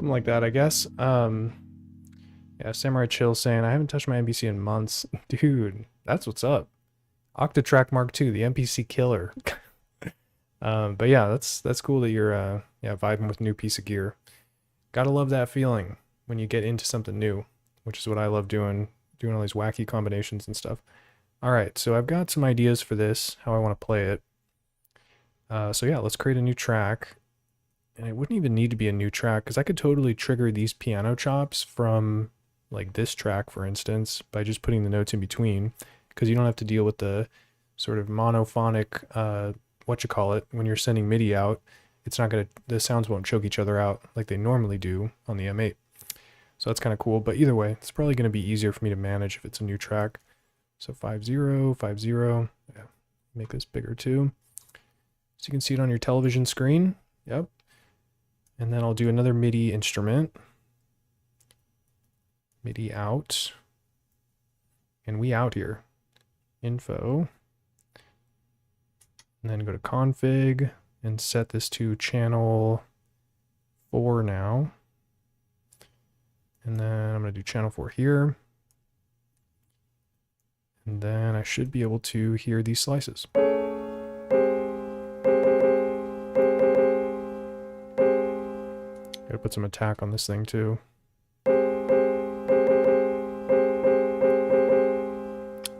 Like that, I guess. Yeah, Samurai Chill saying, I haven't touched my MPC in months. Dude, that's what's up. Octatrack Mark II, the MPC killer. But yeah, that's cool that you're yeah, vibing with a new piece of gear. Gotta love that feeling when you get into something new, which is what I love doing all these wacky combinations and stuff. All right, so I've got some ideas for this, how I want to play it. So yeah, let's create a new track. And it wouldn't even need to be a new track, because I could totally trigger these piano chops from like this track, for instance, by just putting the notes in between, because you don't have to deal with the sort of monophonic, when you're sending MIDI out. It's not going to, the sounds won't choke each other out like they normally do on the M8. So that's kind of cool. But either way, it's probably going to be easier for me to manage if it's a new track. So 5-0, 5-0. Yeah, make this bigger too. So you can see it on your television screen. Yep. And then I'll do another MIDI instrument. MIDI out. And we out here. Info. And then go to config and set this to channel 4 now. And then I'm going to do channel 4 here. And then I should be able to hear these slices. put some attack on this thing too.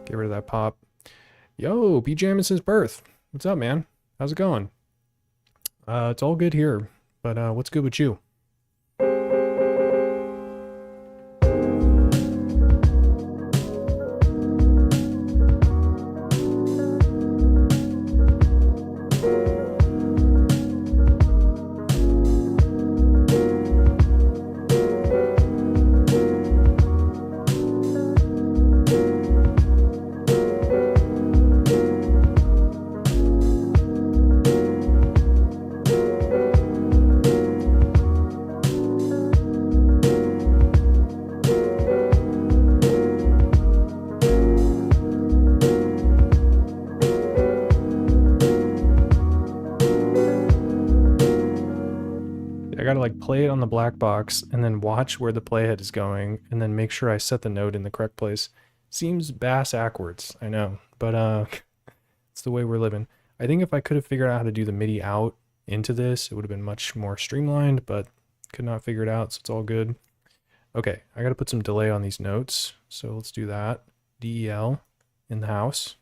Get rid of that pop. Yo, B Jamin since birth. What's up, man? How's it going? It's all good here, but what's good with you? I gotta like play it on the black box and then watch where the playhead is going and then make sure I set the note in the correct place. Seems bass-ackwards, I know, but it's the way we're living. I think if I could have figured out how to do the MIDI out into this, it would have been much more streamlined, but could not figure it out, so it's all good. Okay, I gotta put some delay on these notes, so let's do that. DEL in the house.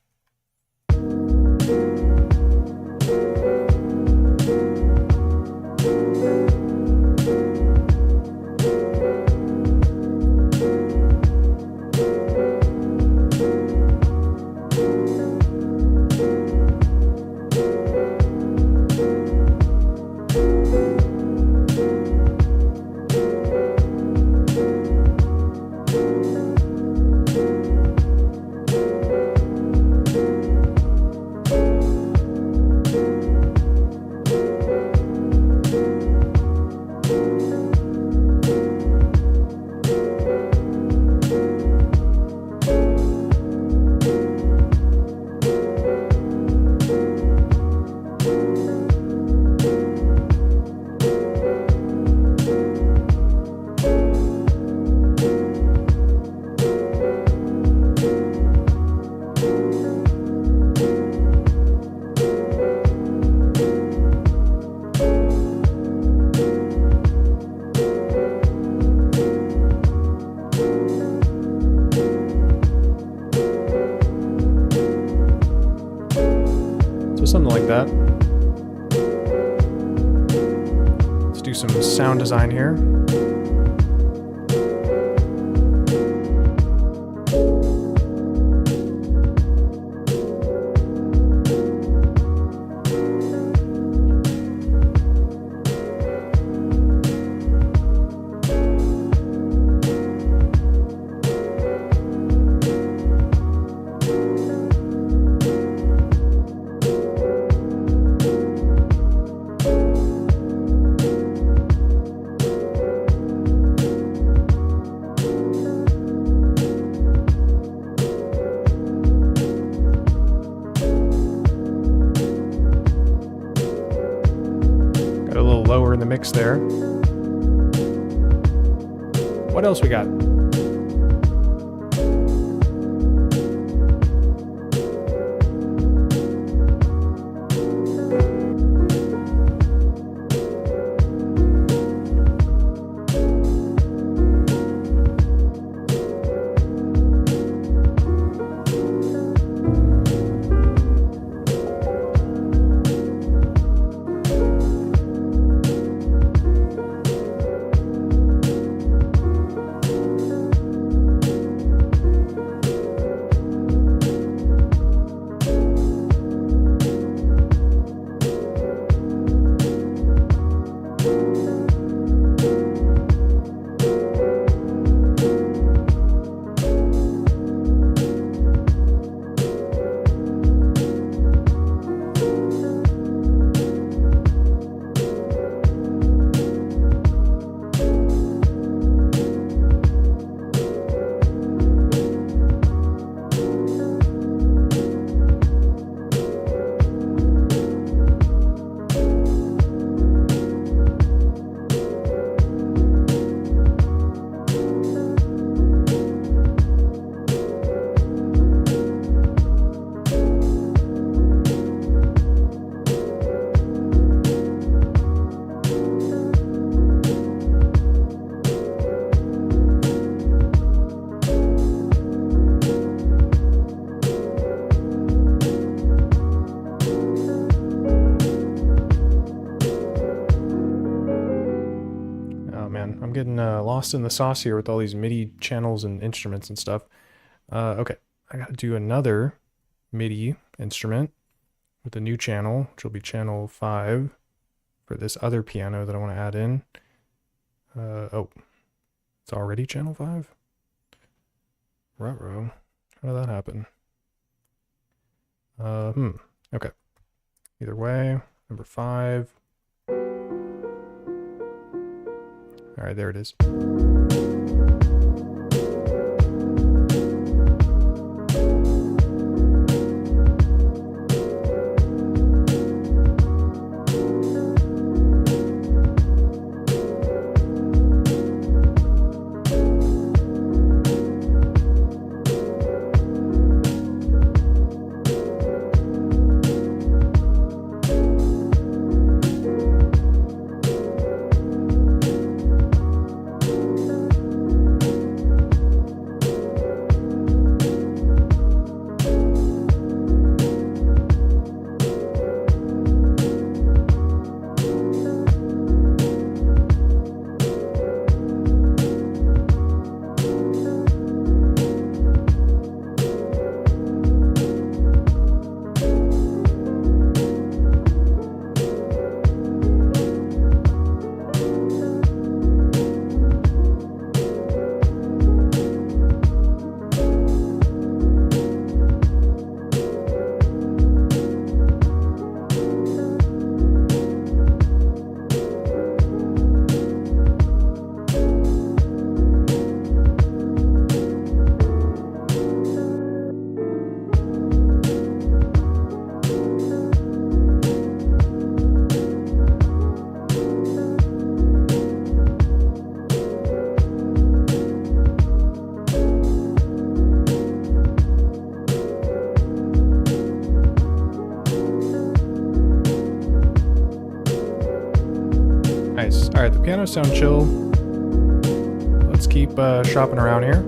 Something like that. Let's do some sound design here. Lower in the mix there. What else we got? getting lost in the sauce here with all these MIDI channels and instruments and stuff. Okay, I gotta do another MIDI instrument with a new channel, which will be channel 5 for this other piano that I want to add in. Oh, it's already channel 5? Ruh-roh. How did that happen? Okay. Either way, number 5. All right, there it is. Nice. All right, the pianos sound chill. Let's keep shopping around here.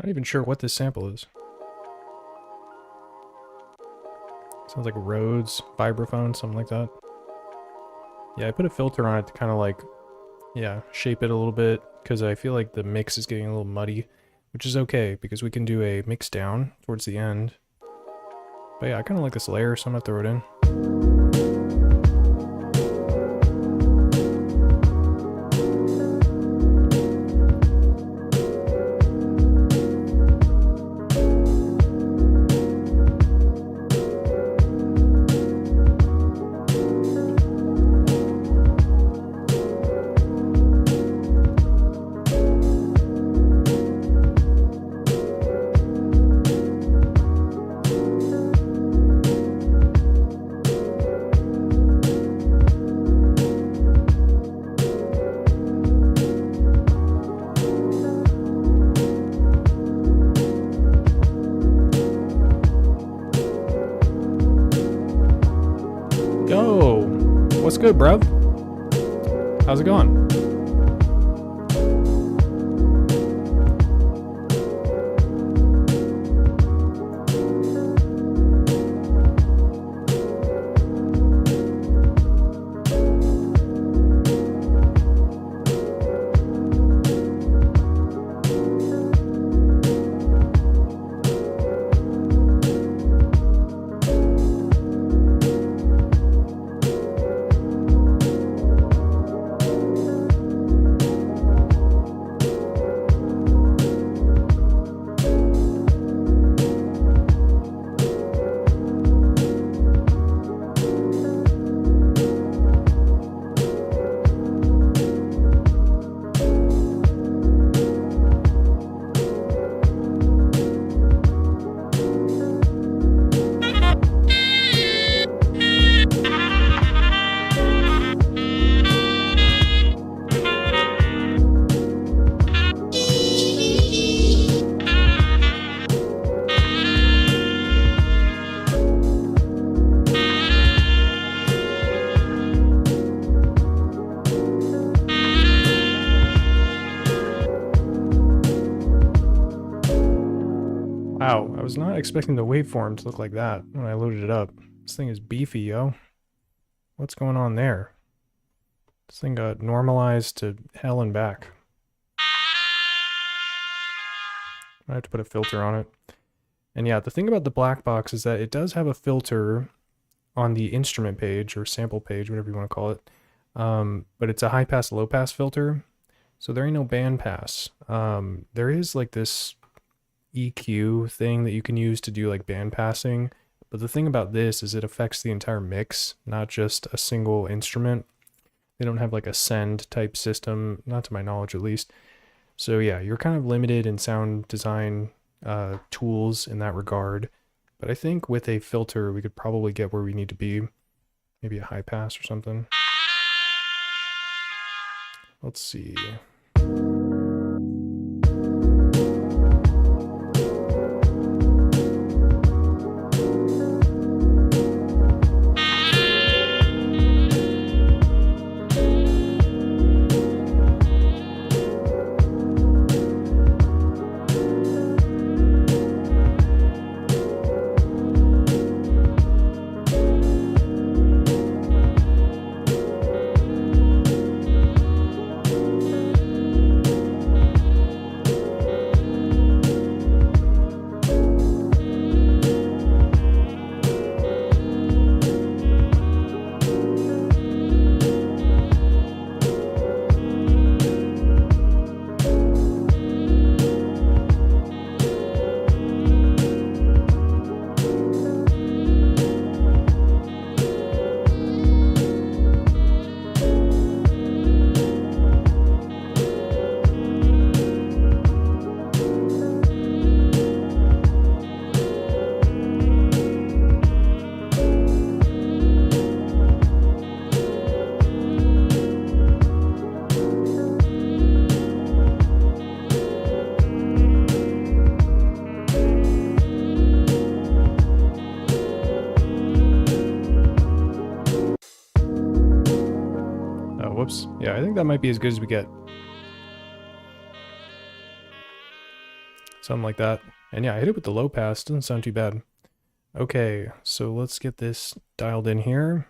Not even sure what this sample is. Sounds like Rhodes, vibraphone, something like that. Yeah, I put a filter on it to kind of like, yeah, shape it a little bit because I feel like the mix is getting a little muddy, which is okay because we can do a mix down towards the end. But yeah, I kind of like this layer, so I'm gonna throw it in. go. What's good, bruv? How's it going? Wow, I was not expecting the waveform to look like that when I loaded it up. This thing is beefy, yo. What's going on there? This thing got normalized to hell and back. I have to put a filter on it. And yeah, the thing about the black box is that it does have a filter on the instrument page or sample page, whatever you want to call it. But it's a high pass, low pass filter. So there ain't no band pass. There is like this EQ thing that you can use to do like band passing, but the thing about this is it affects the entire mix, not just a single instrument. They don't have like a send type system, not to my knowledge at least. So yeah, you're kind of limited in sound design tools in that regard, but I think with a filter we could probably get where we need to be. Maybe a high pass or something. Let's see. Whoops. Yeah, I think that might be as good as we get. Something like that. And yeah, I hit it with the low pass. Doesn't sound too bad. Okay, so let's get this dialed in here.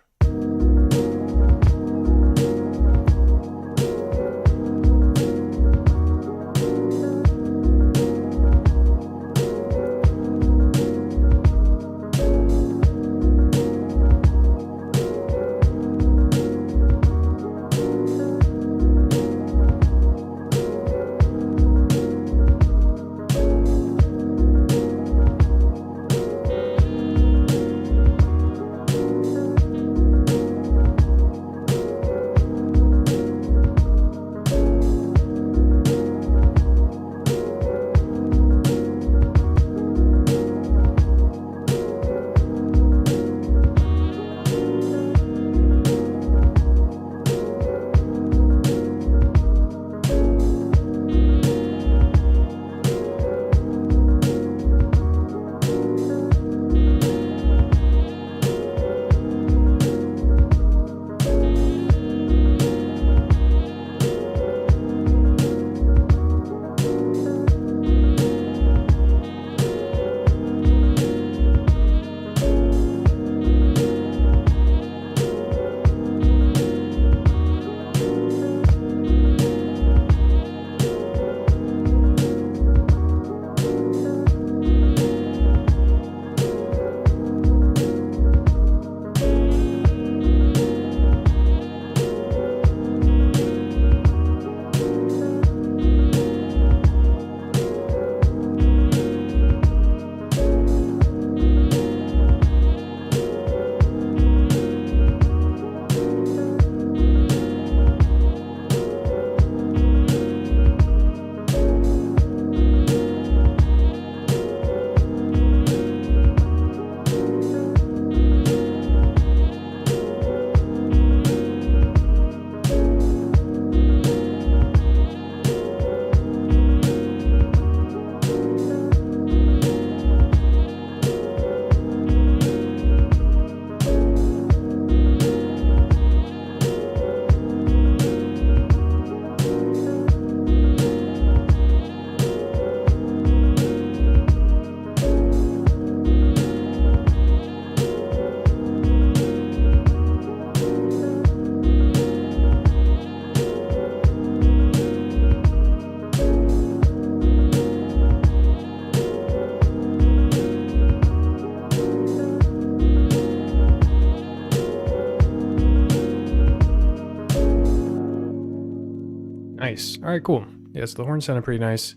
Nice. All right, cool. Yeah, so the horn sounded pretty nice.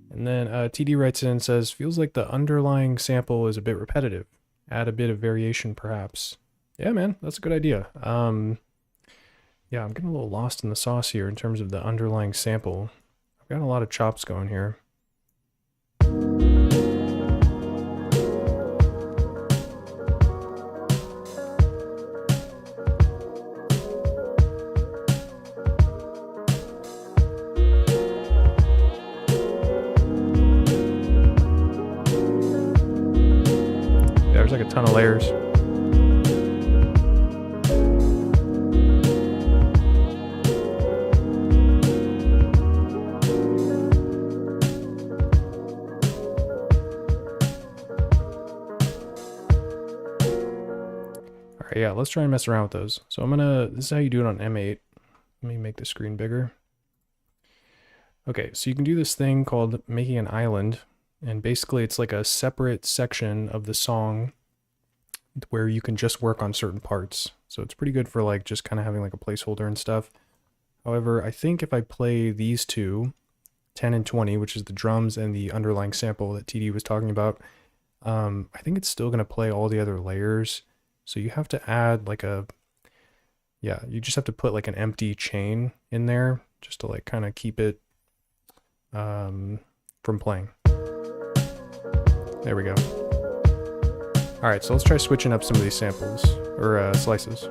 And then TD writes in and says, feels like the underlying sample is a bit repetitive. Add a bit of variation, perhaps. Yeah, man, that's a good idea. Yeah, I'm getting a little lost in the sauce here in terms of the underlying sample. I've got a lot of chops going here. There's like a ton of layers. All right, yeah, let's try and mess around with those. So this is how you do it on M8. Let me make the screen bigger. Okay, so you can do this thing called making an island. And basically it's like a separate section of the song where you can just work on certain parts. So it's pretty good for like just kind of having like a placeholder and stuff. However, I think if I play these two, 10 and 20, which is the drums and the underlying sample that TD was talking about, I think it's still going to play all the other layers. So you have to add like you just have to put like an empty chain in there just to like kind of keep it from playing. There we go. All right, so let's try switching up some of these samples, or slices.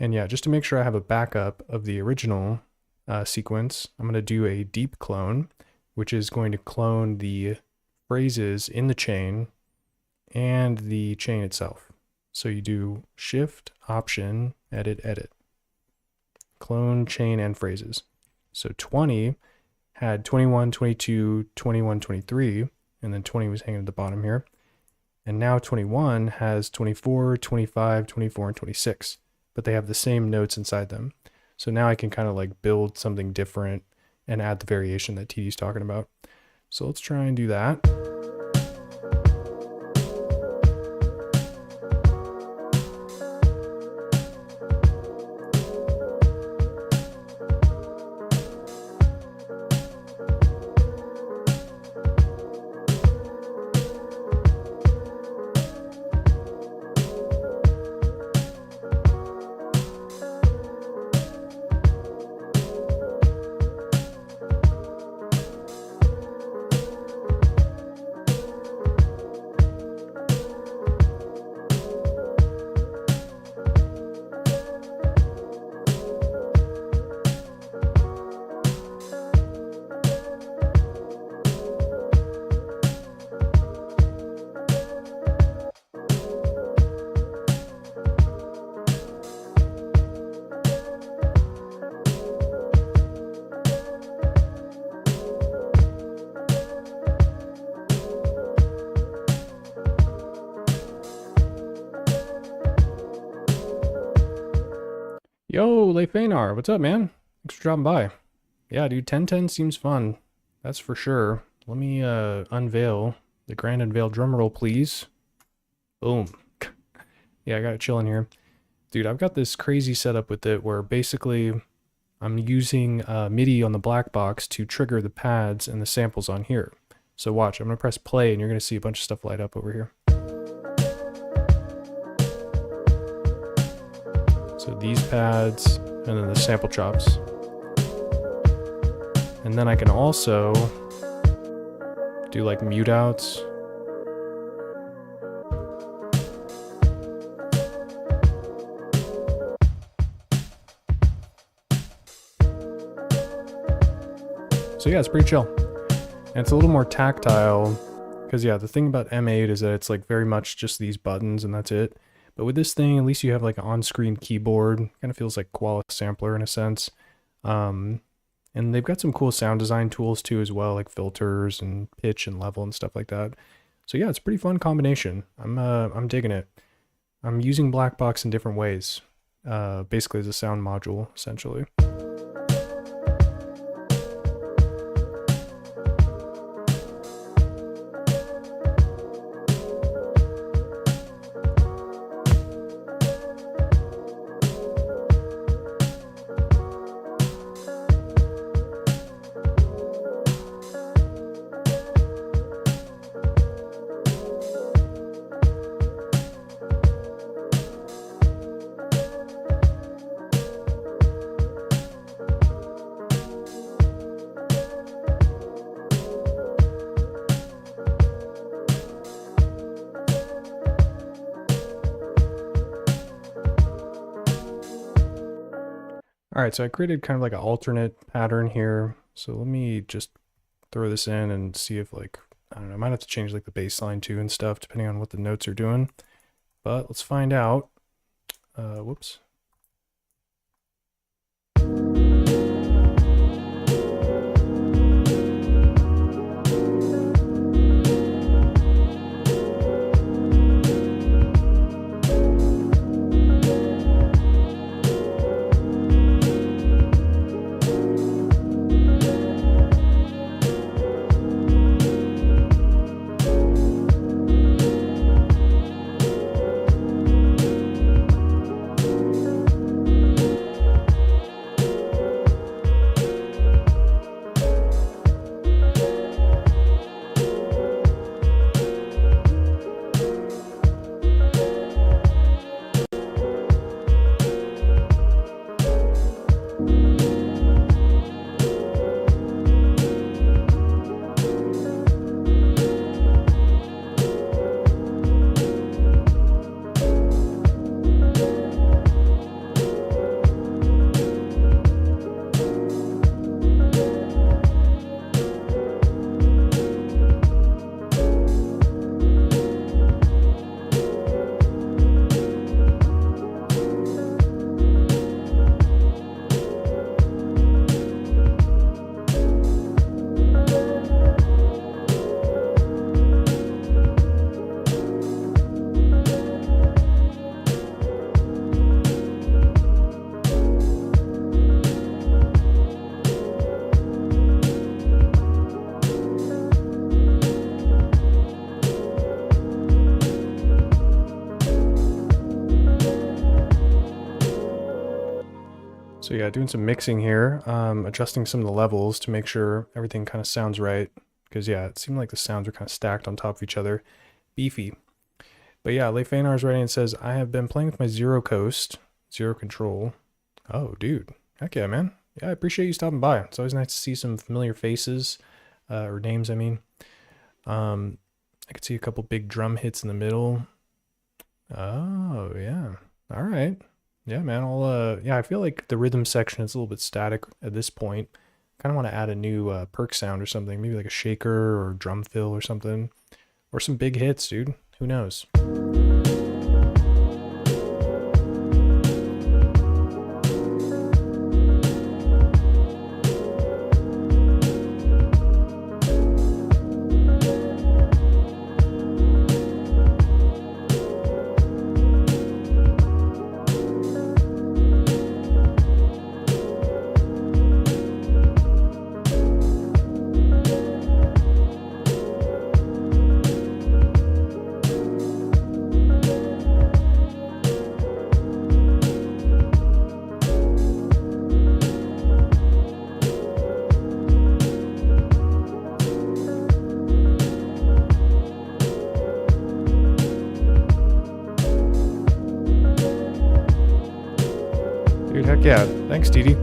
And yeah, just to make sure I have a backup of the original sequence, I'm going to do a deep clone, which is going to clone the phrases in the chain and the chain itself. So you do Shift, Option, Edit, Edit. Clone, chain, and phrases. So 20 had 21, 22, 21, 23, and then 20 was hanging at the bottom here. And now 21 has 24, 25, 24, and 26, but they have the same notes inside them. So now I can kind of like build something different and add the variation that TD's talking about. So let's try and do that. Yo, Leifenar, what's up, man? Thanks for dropping by. Yeah, dude, 1010 seems fun. That's for sure. Let me unveil the grand unveil drum roll, please. Boom. Yeah, I got it chilling here. Dude, I've got this crazy setup with it where basically I'm using MIDI on the black box to trigger the pads and the samples on here. So watch, I'm going to press play and you're going to see a bunch of stuff light up over here. So these pads, and then the sample chops. And then I can also do like mute outs. So yeah, it's pretty chill. And it's a little more tactile, because yeah, the thing about M8 is that it's like very much just these buttons and that's it. But with this thing, at least you have like an on-screen keyboard. Kind of feels like Koala Sampler in a sense. And they've got some cool sound design tools too as well, like filters and pitch and level and stuff like that. So yeah, it's a pretty fun combination. I'm digging it. I'm using Blackbox in different ways, basically as a sound module, essentially. All right, so I created kind of like an alternate pattern here. So let me just throw this in and see if like, I don't know, I might have to change like the bass line too and stuff depending on what the notes are doing. But let's find out. Whoops. So yeah, doing some mixing here, adjusting some of the levels to make sure everything kind of sounds right. Because yeah, it seemed like the sounds are kind of stacked on top of each other. Beefy. But yeah, Leifenar is writing and says, I have been playing with my Zero Coast, Zero Control. Oh, dude. Heck yeah, man. Yeah, I appreciate you stopping by. It's always nice to see some familiar faces, or names, I mean. I could see a couple big drum hits in the middle. Oh, yeah. All right. Yeah, man, yeah, I feel like the rhythm section is a little bit static at this point. Kind of want to add a new perk sound or something, maybe like a shaker or drum fill or something. Or some big hits, dude. Who knows? Dude, heck yeah. Thanks, Didi.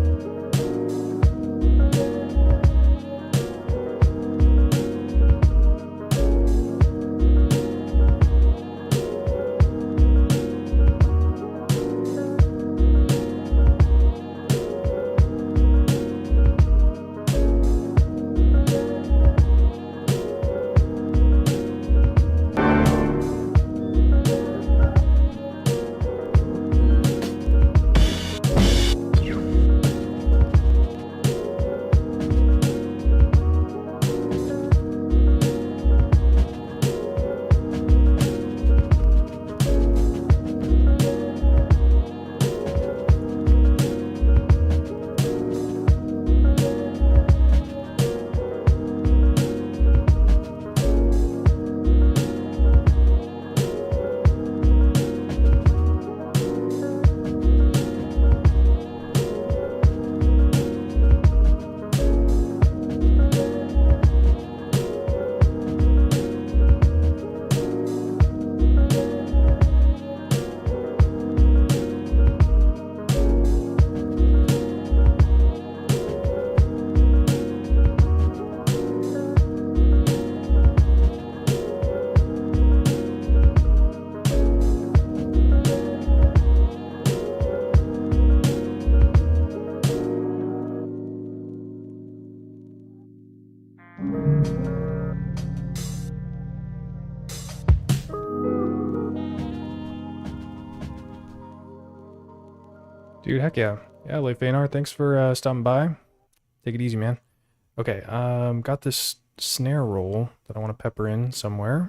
Dude, heck yeah. Yeah, Leif Vanar, thanks for stopping by. Take it easy, man. Okay, got this snare roll that I want to pepper in somewhere.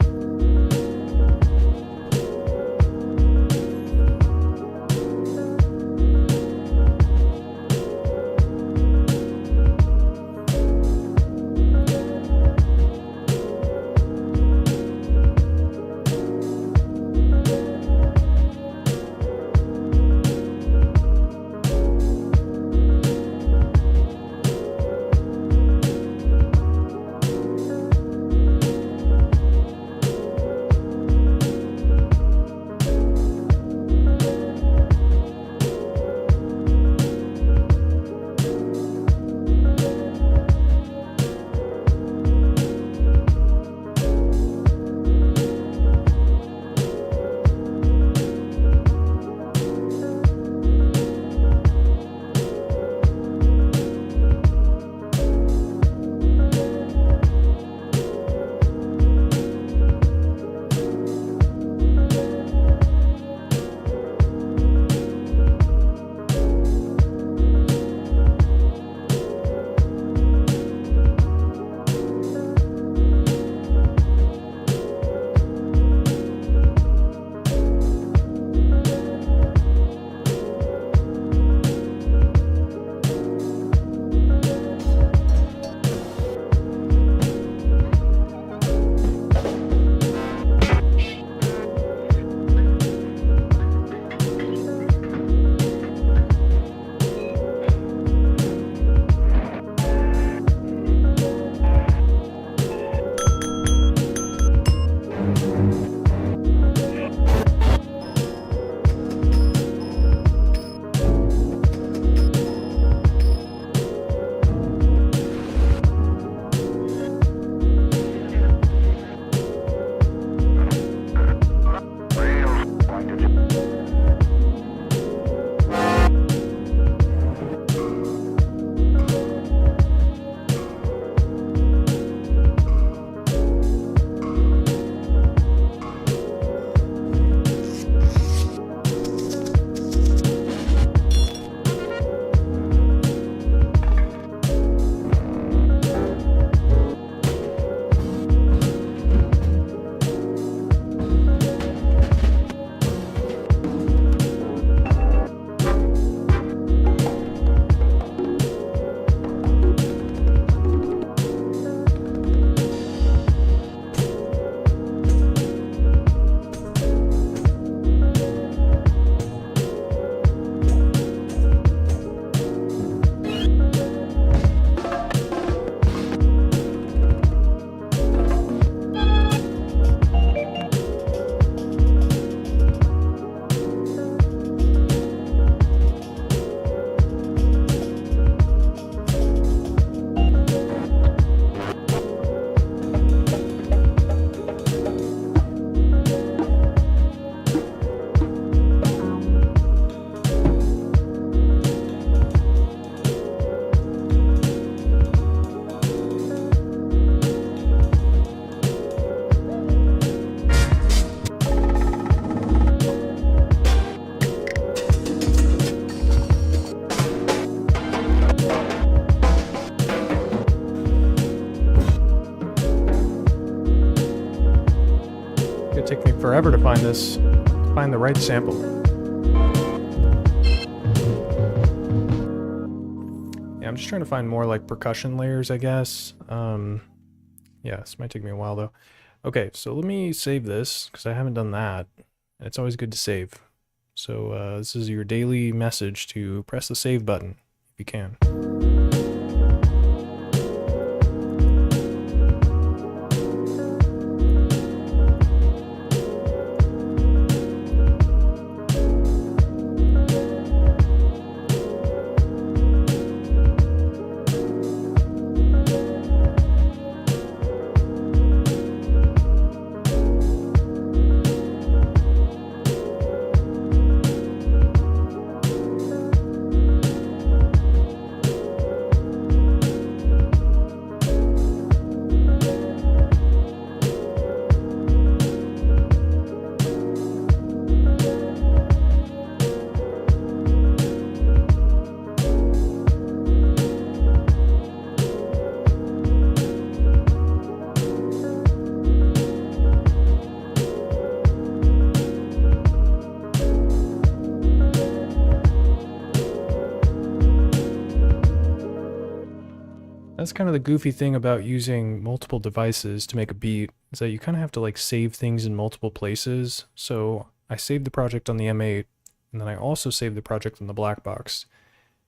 Take me forever to find this, find the right sample. Yeah, I'm just trying to find more like percussion layers, I guess. Yeah, this might take me a while though. Okay, so let me save this because I haven't done that. It's always good to save. So this is your daily message to press the save button if you can. that's kind of the goofy thing about using multiple devices to make a beat, is that you kind of have to like save things in multiple places. So I saved the project on the M8, and then I also saved the project on the Blackbox.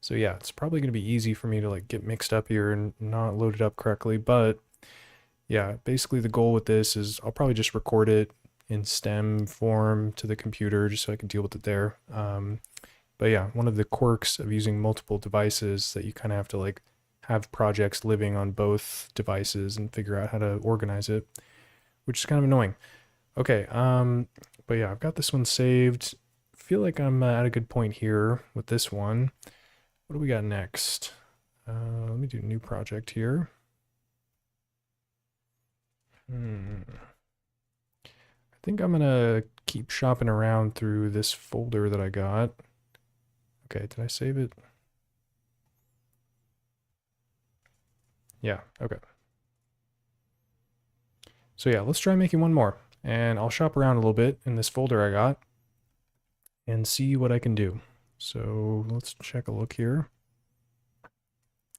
So yeah, it's probably going to be easy for me to like get mixed up here and not load it up correctly. But yeah, basically the goal with this is I'll probably just record it in stem form to the computer just so I can deal with it there. But yeah, one of the quirks of using multiple devices that you kind of have to like have projects living on both devices and figure out how to organize it, which is kind of annoying. Okay, but yeah, I've got this one saved. Feel like I'm at a good point here with this one. What do we got next? Let me do a new project here. I think I'm gonna keep shopping around through this folder that I got. Okay, did I save it? Yeah, okay. So yeah, let's try making one more. And I'll shop around a little bit in this folder I got and see what I can do. So let's check a look here.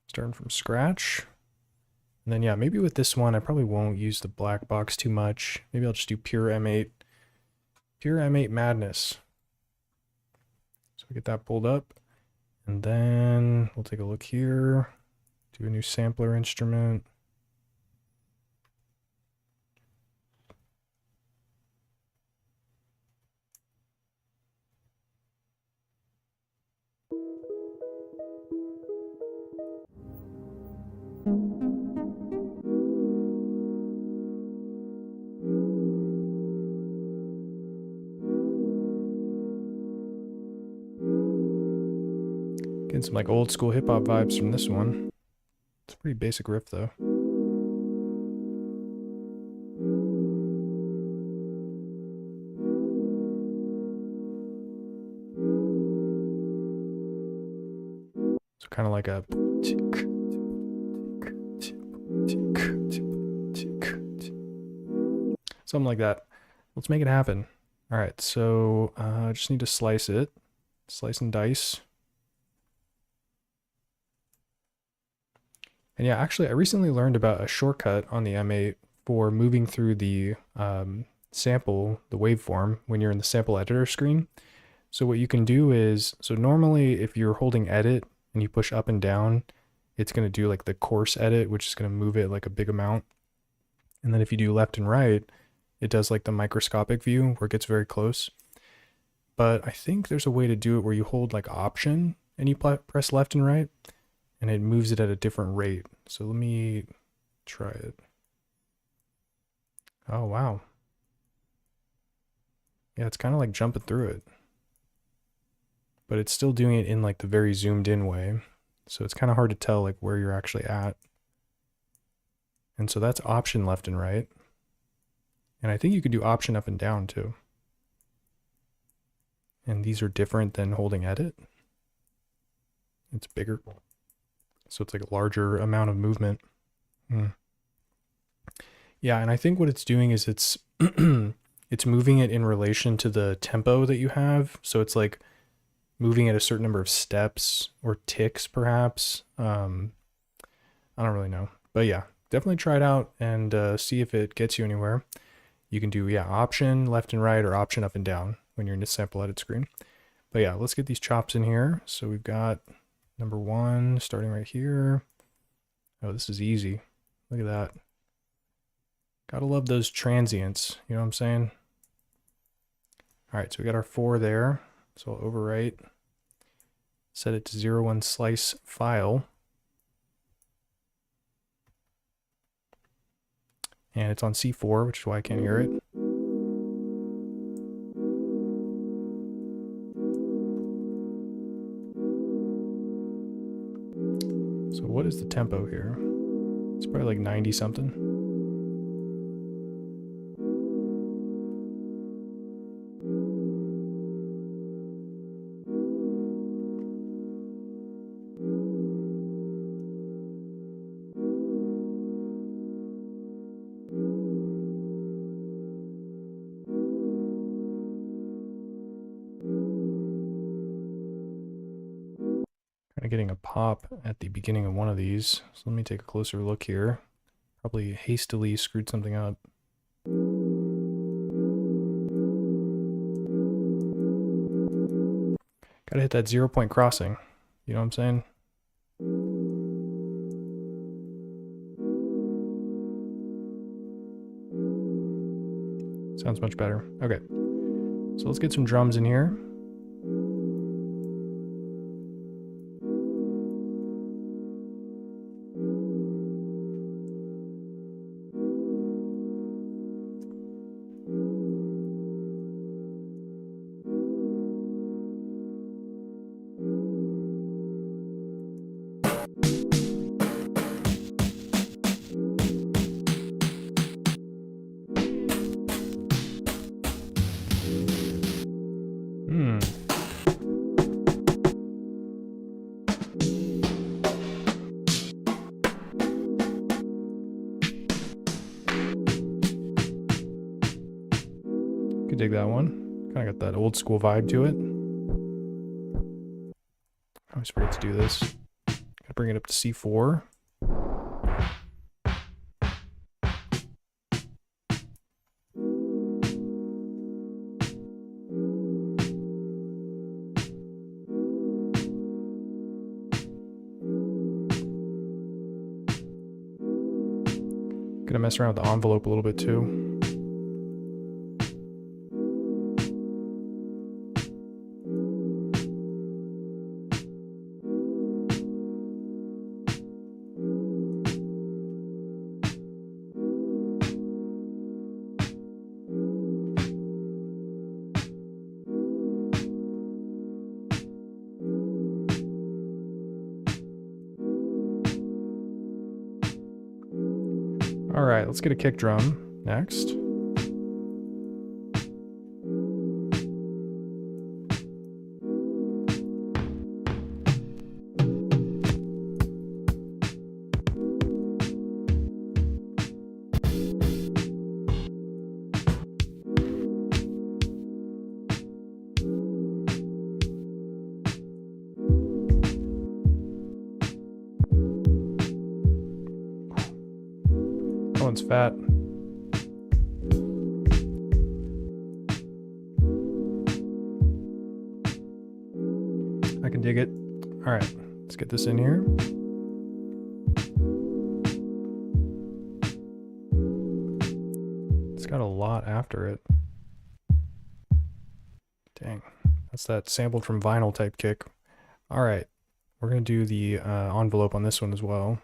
Starting from scratch. And then yeah, maybe with this one, I probably won't use the black box too much. Maybe I'll just do pure M8. Pure M8 madness. So we get that pulled up. And then we'll take a look here. Do a new sampler instrument. Getting some like old school hip hop vibes from this one. It's a pretty basic riff though. So kind of like a something like that. Let's make it happen. All right, so I just need to slice it. Slice and dice. And yeah, actually, I recently learned about a shortcut on the M8 for moving through the sample, the waveform, when you're in the sample editor screen. So what you can do is, so normally if you're holding edit and you push up and down, it's going to do like the coarse edit, which is going to move it like a big amount. And then if you do left and right, it does like the microscopic view where it gets very close. But I think there's a way to do it where you hold like option and you press left and right and it moves it at a different rate. So let me try it. Oh, wow. Yeah, it's kind of like jumping through it. But it's still doing it in like the very zoomed in way. So it's kind of hard to tell like where you're actually at. And so that's option left and right. And I think you could do option up and down too. And these are different than holding edit. It's bigger. So it's like a larger amount of movement. Yeah, and I think what it's doing is it's it's moving it in relation to the tempo that you have. So it's like moving at a certain number of steps or ticks perhaps. I don't really know. But yeah, definitely try it out and see if it gets you anywhere. You can do, yeah, option left and right or option up and down when you're in the sample edit screen. But yeah, let's get these chops in here. So we've got number one starting right here. Oh, this is easy. Look at that. Gotta love those transients. You know what I'm saying? All right, so we got our 4 there. So I'll overwrite. Set it to 01 slice file. And it's on C4, which is why I can't hear it. So what is the tempo here? It's probably like 90 something. Kind of of getting a pop at the beginning of one of these. So let me take a closer look here. Probably hastily screwed something up. Gotta hit that 0-point crossing. You know what I'm saying? Sounds much better. Okay. So let's get some drums in here. Could dig that one. Kind of got that old school vibe to it. I always forget to do this. Gotta bring it up to C4. Gonna mess around with the envelope a little bit too. All right, let's get a kick drum next. That one's fat. I can dig it. All right, let's get this in here. It's got a lot after it. Dang, that's that sampled from vinyl type kick. All right, we're gonna do the envelope on this one as well.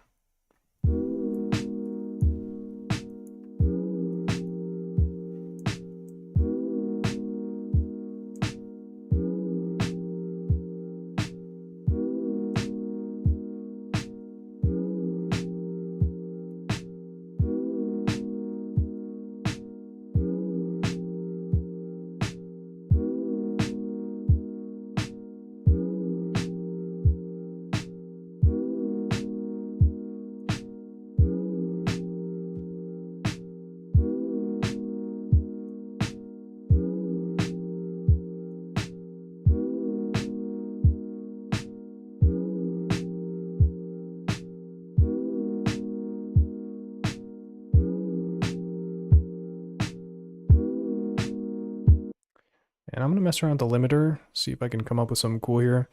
And I'm going to mess around with the limiter, see if I can come up with something cool here.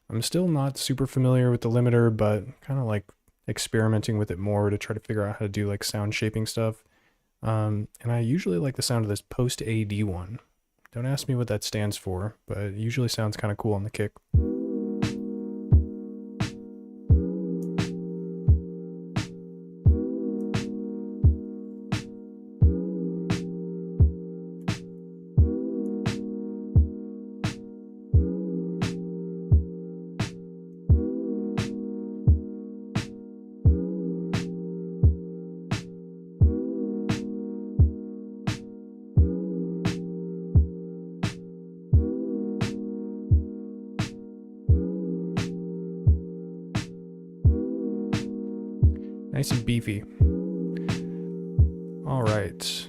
I'm still not super familiar with the limiter, but kind of like experimenting with it more to try to figure out how to do like sound shaping stuff. And I usually like the sound of this post AD one. Don't ask me what that stands for, but it usually sounds kind of cool on the kick. Nice and beefy. All right.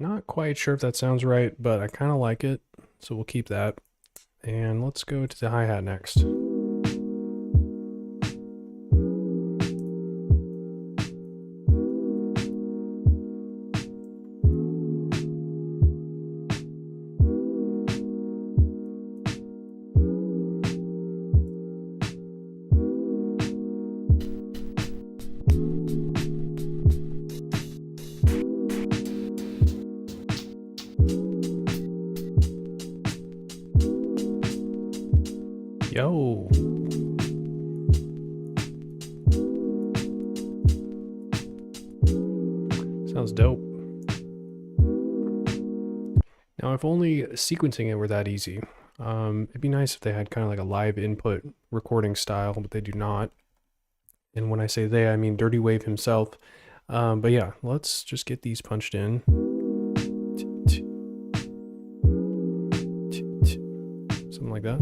Not quite sure if that sounds right, but I kind of like it, so we'll keep that. And let's go to the hi-hat next. Yo. Sounds dope. Now, if only sequencing it were that easy. It'd be nice if they had kind of like a live input recording style, but they do not. And when I say they, I mean Dirty Wave himself. But yeah, let's just get these punched in. Something like that.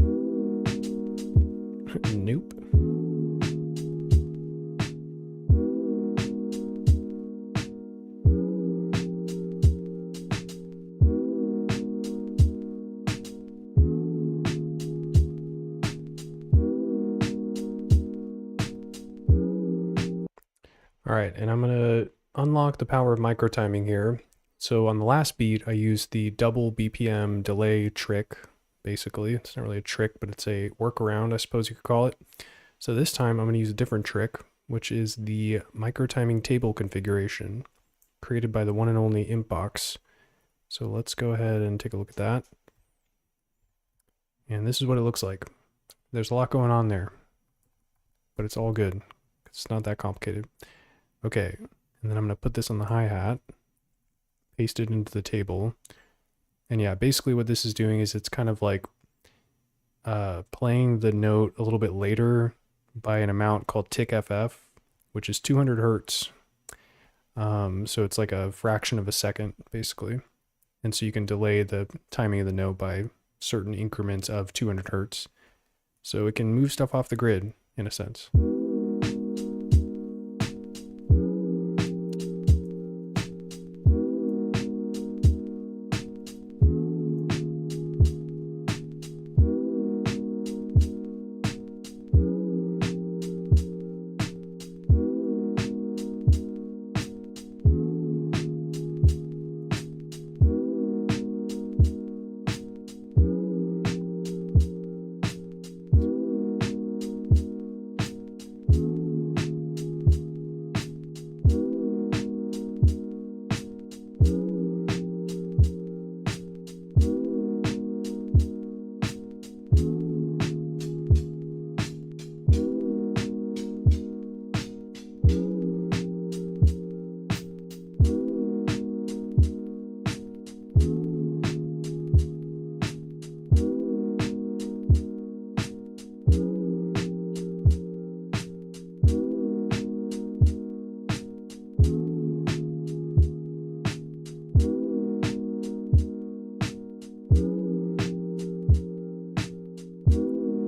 Nope. All right, and I'm gonna unlock the power of micro timing here. So on the last beat, I used the double BPM delay trick. Basically, it's not really a trick, but it's a workaround, I suppose you could call it. So this time I'm going to use a different trick, which is the micro timing table configuration created by the one and only Impbox. So let's go ahead and take a look at that. And this is what it looks like. There's a lot going on there, but it's all good. It's not that complicated. Okay, and then I'm going to put this on the hi-hat, paste it into the table. And yeah, basically what this is doing is it's kind of like playing the note a little bit later by an amount called tick FF, which is 200 hertz. So it's like a fraction of a second, basically. And so you can delay the timing of the note by certain increments of 200 hertz. So it can move stuff off the grid, in a sense.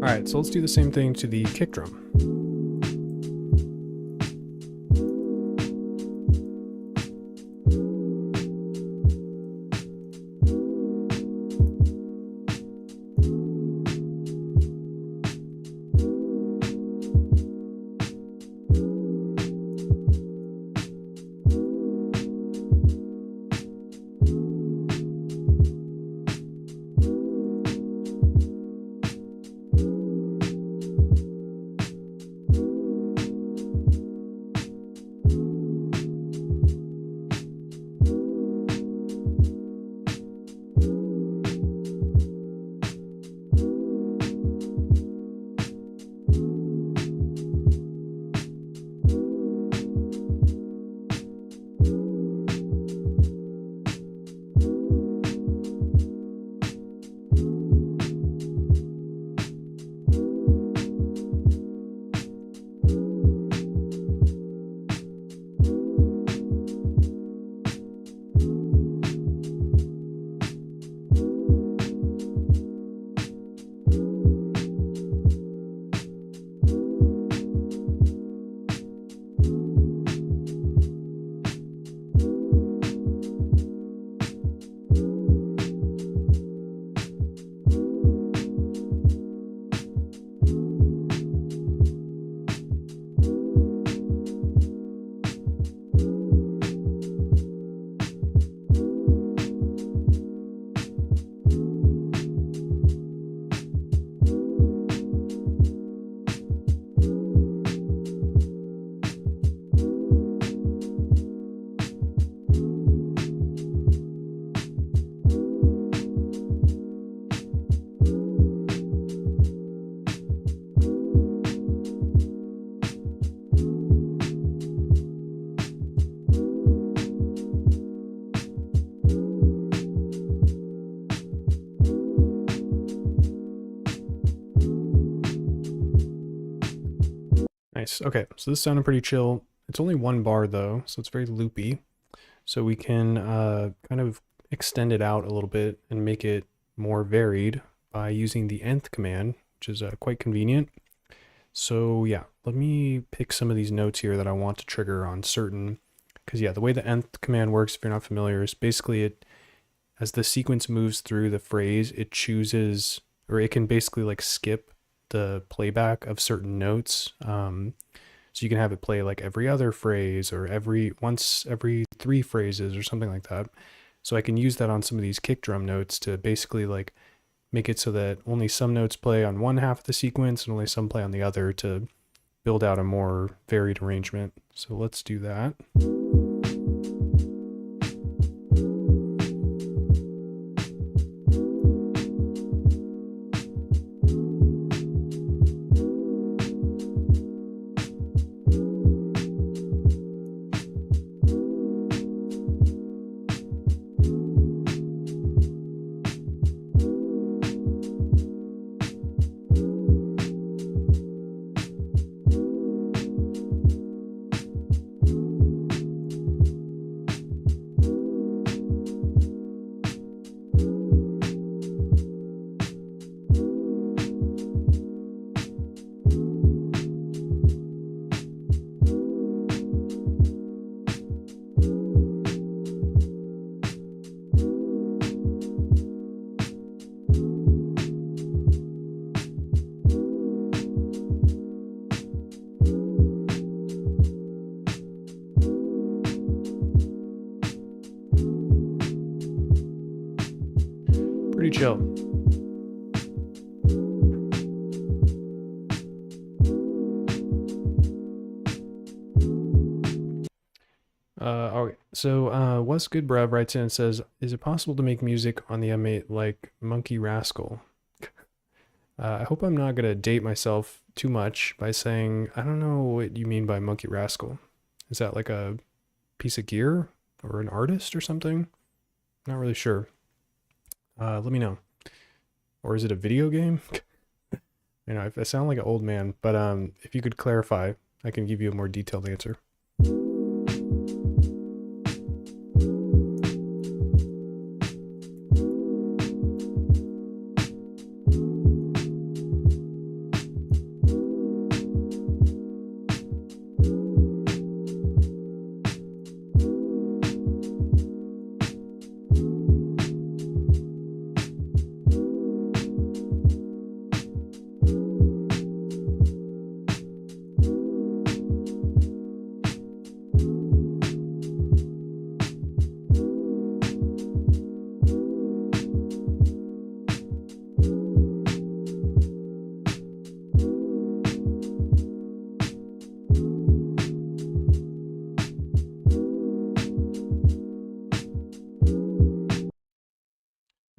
All right, so let's do the same thing to the kick drum. Nice. Okay, so this sounded pretty chill. It's only one bar though, so it's very loopy. So we can kind of extend it out a little bit and make it more varied by using the nth command, which is quite convenient. So yeah, let me pick some of these notes here that I want to trigger on certain, because yeah, the way the nth command works, if you're not familiar, is basically it, as the sequence moves through the phrase, it chooses, or it can basically like skip the playback of certain notes. So you can have it play like every other phrase or once every 3 phrases or something like that. So I can use that on some of these kick drum notes to basically like make it so that only some notes play on one half of the sequence and only some play on the other to build out a more varied arrangement. So let's do that. Pretty chill. Okay, so What's Good Brev writes in and says, is it possible to make music on the M8 like Monkey Rascal? I hope I'm not going to date myself too much by saying, I don't know what you mean by Monkey Rascal. Is that like a piece of gear or an artist or something? Not really sure. Let me know. Or is it a video game? You know, I sound like an old man, but if you could clarify, I can give you a more detailed answer.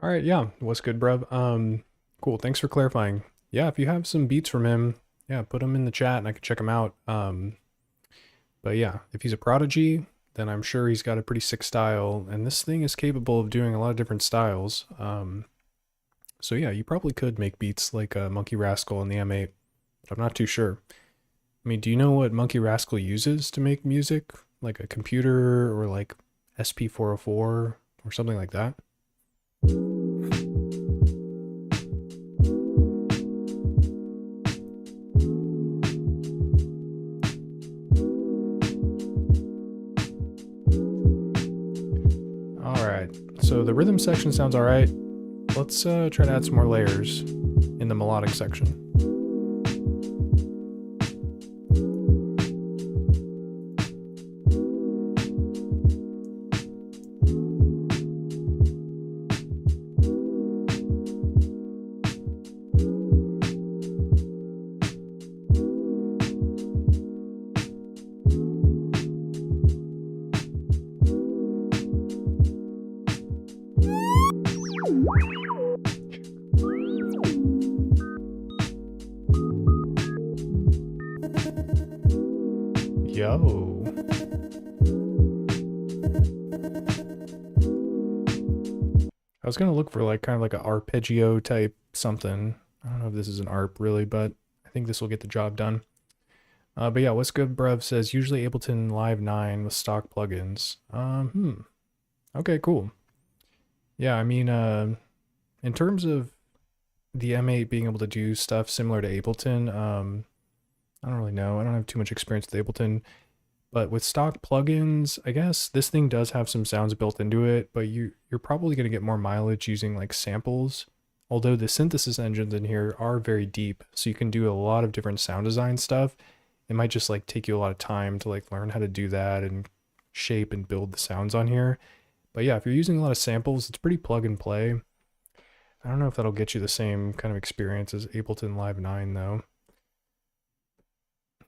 All right, yeah, what's good, bruv? Cool, thanks for clarifying. Yeah, if you have some beats from him, yeah, put them in the chat and I can check them out. But yeah, if he's a prodigy, then I'm sure he's got a pretty sick style, and this thing is capable of doing a lot of different styles. So yeah, you probably could make beats like Monkey Rascal and the M8, but I'm not too sure. I mean, do you know what Monkey Rascal uses to make music? Like a computer or like SP404 or something like that? Alright, so the rhythm section sounds alright. Let's try to add some more layers in the melodic section. Yo. I was gonna look for like kind of like an arpeggio type something. I don't know if this is an arp really, but I think this will get the job done. But yeah, what's good, bruv says usually Ableton Live 9 with stock plugins. Okay, cool. Yeah, I mean, in terms of the M8 being able to do stuff similar to Ableton, I don't really know. I don't have too much experience with Ableton, but with stock plugins, I guess this thing does have some sounds built into it, but you're probably going to get more mileage using like samples. Although the synthesis engines in here are very deep, so you can do a lot of different sound design stuff. It might just like take you a lot of time to like learn how to do that and shape and build the sounds on here. But yeah, if you're using a lot of samples, it's pretty plug and play. I don't know if that'll get you the same kind of experience as Ableton Live 9 though.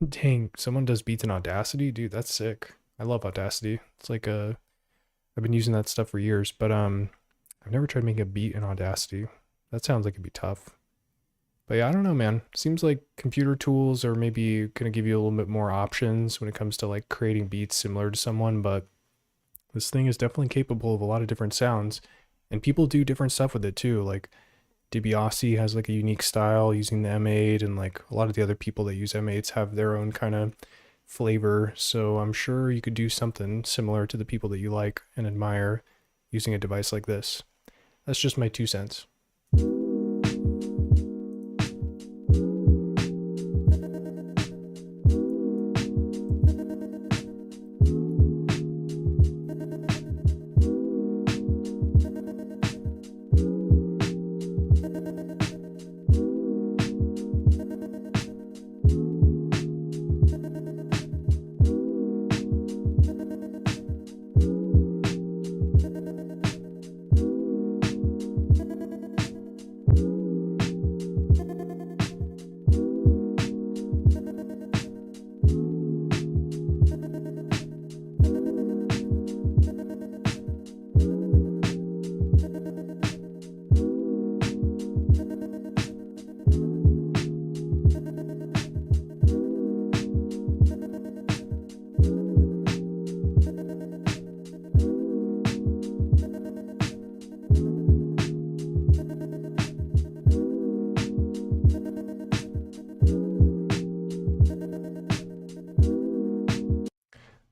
Dang, someone does beats in Audacity? Dude, that's sick. I love Audacity. It's like I've been using that stuff for years, but I've never tried making a beat in Audacity. That sounds like it'd be tough. But yeah, I don't know, man. Seems like computer tools are maybe gonna give you a little bit more options when it comes to like creating beats similar to someone, but this thing is definitely capable of a lot of different sounds. And people do different stuff with it too. Like DiBiase has like a unique style using the M8, and like a lot of the other people that use M8s have their own kind of flavor. So I'm sure you could do something similar to the people that you like and admire using a device like this. That's just my 2 cents.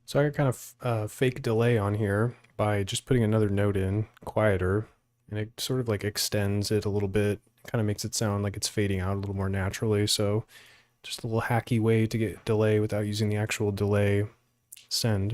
So I got kind of fake delay on here by just putting another note in, quieter, and it sort of like extends it a little bit, kind of makes it sound like it's fading out a little more naturally. So just a little hacky way to get delay without using the actual delay send.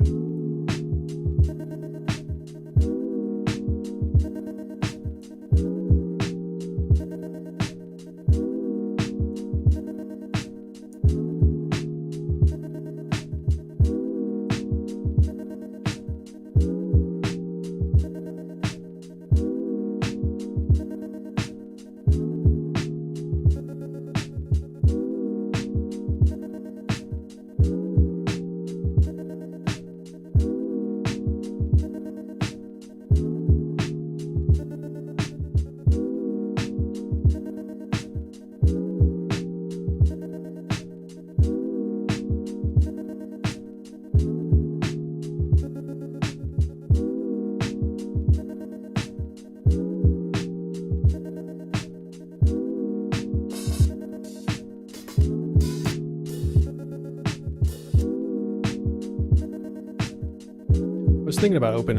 I was thinking about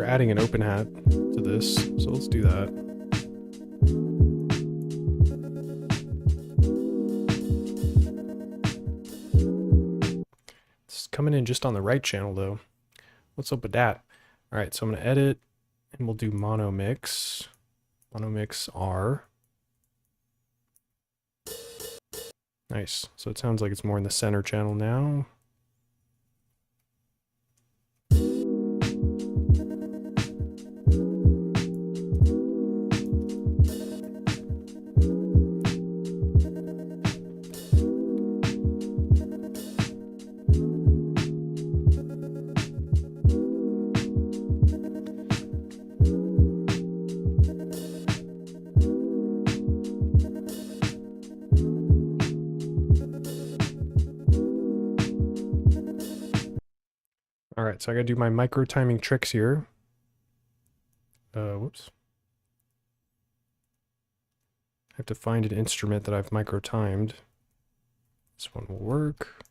adding an open hat to this, so let's do that. It's coming in just on the right channel though. What's up with that? All right, so I'm gonna edit and we'll do mono mix R. Nice, so it sounds like it's more in the center channel now. All right, so I gotta do my micro timing tricks here. Whoops. I have to find an instrument that I've micro timed. This one will work.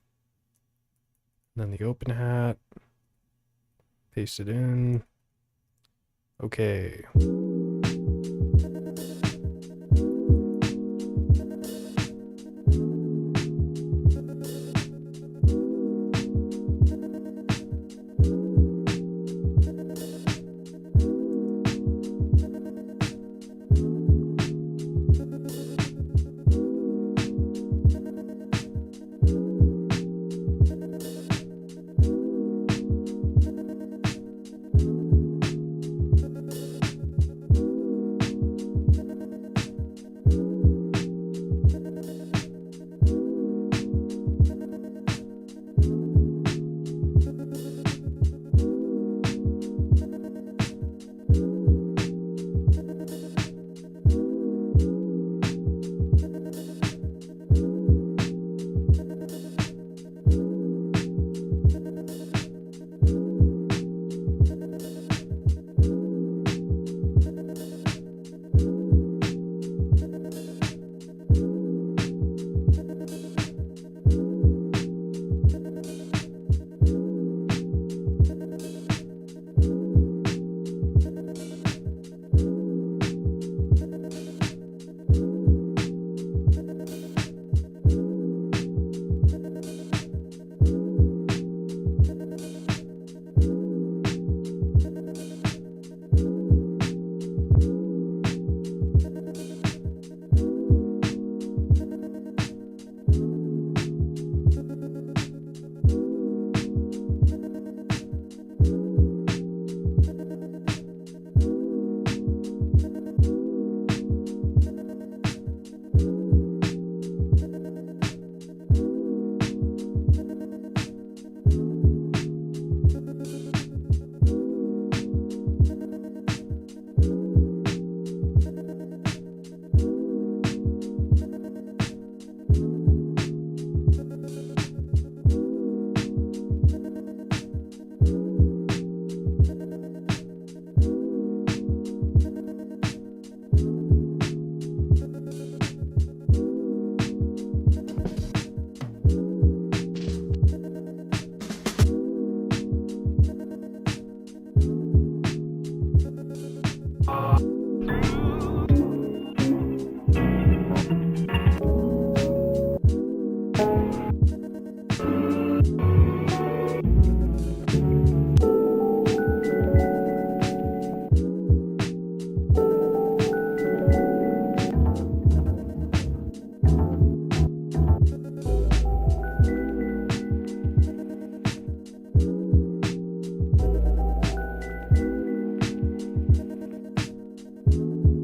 then the open hat. Paste it in. Okay.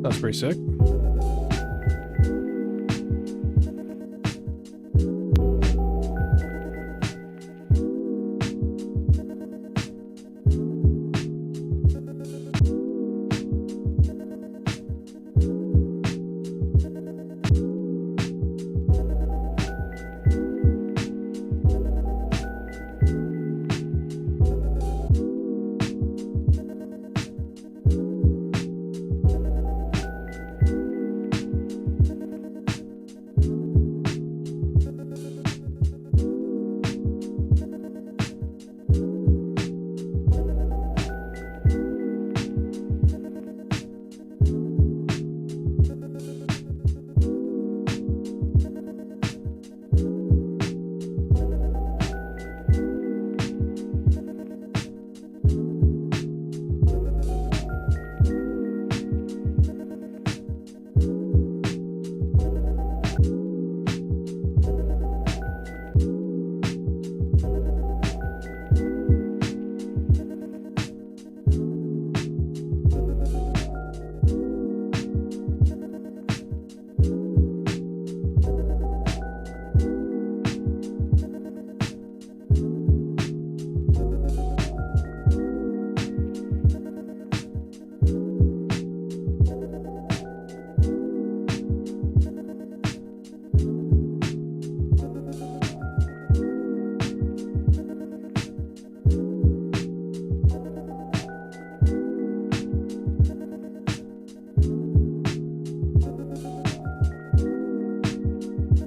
That's pretty sick.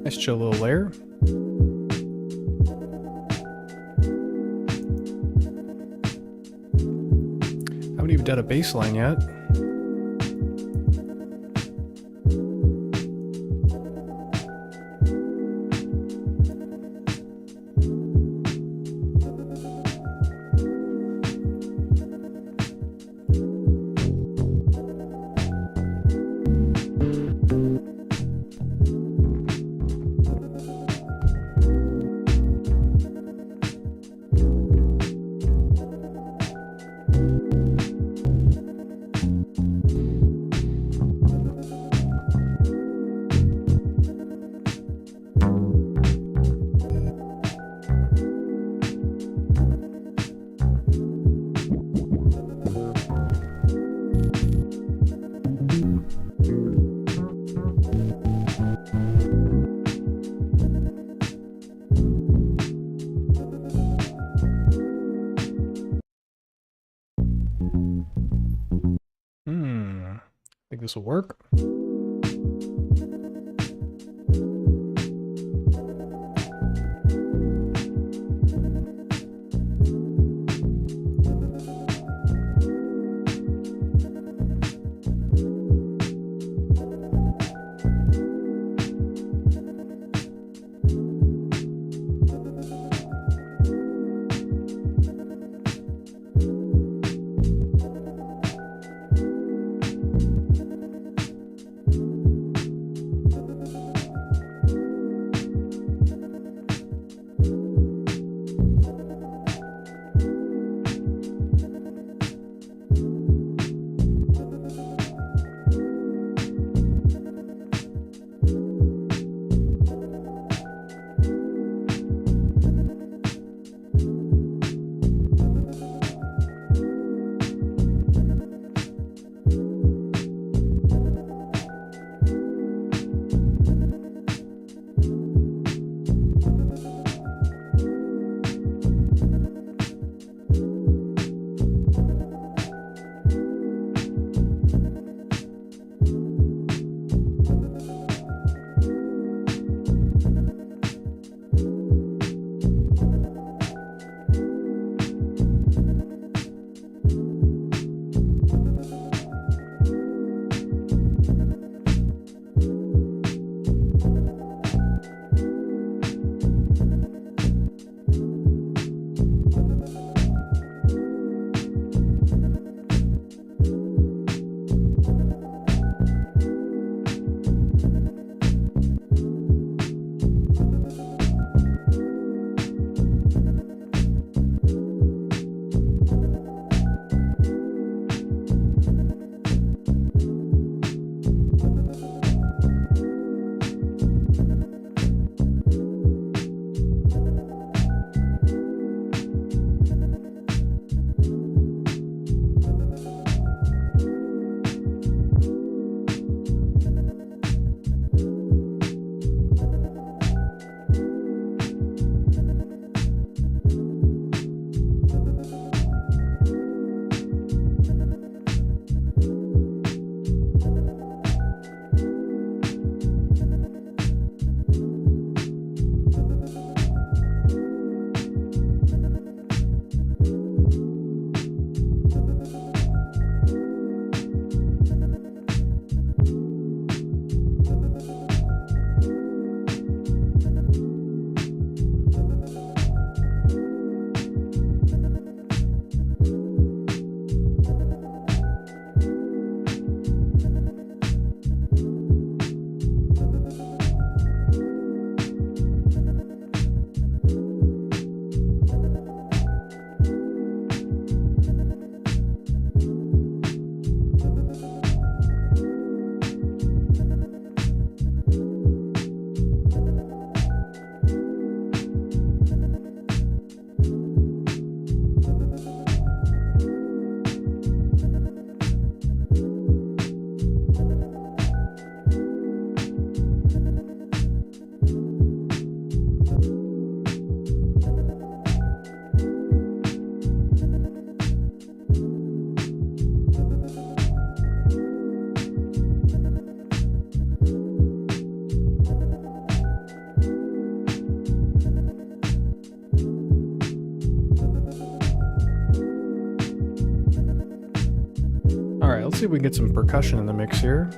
Nice chill little layer. haven't even done a bass line yet. Think this will work. let's see if we can get some percussion in the mix here.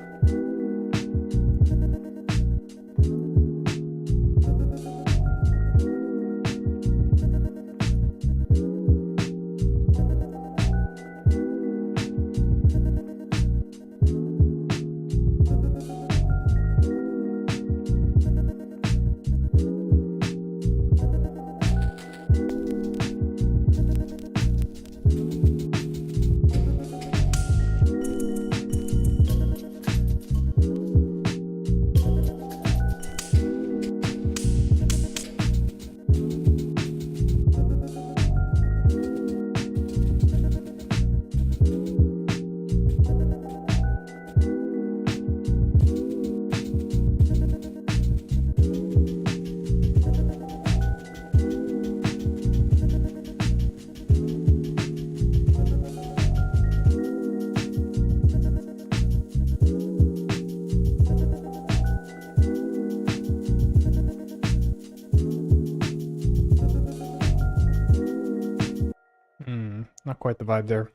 Not quite the vibe there.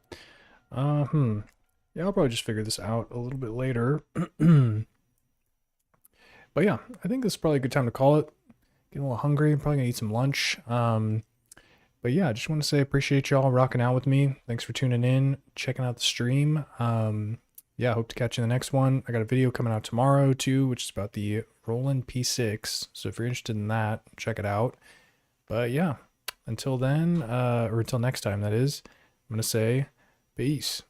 Yeah, I'll probably just figure this out a little bit later. But yeah, I think this is probably a good time to call it. Getting a little hungry. I'm probably gonna eat some lunch. But yeah, I just want to say appreciate y'all rocking out with me. Thanks for tuning in, checking out the stream. Yeah, hope to catch you in the next one. I got a video coming out tomorrow too, which is about the Roland P6. So if you're interested in that, check it out. But yeah, until then, or until next time, that is, I'm going to say peace.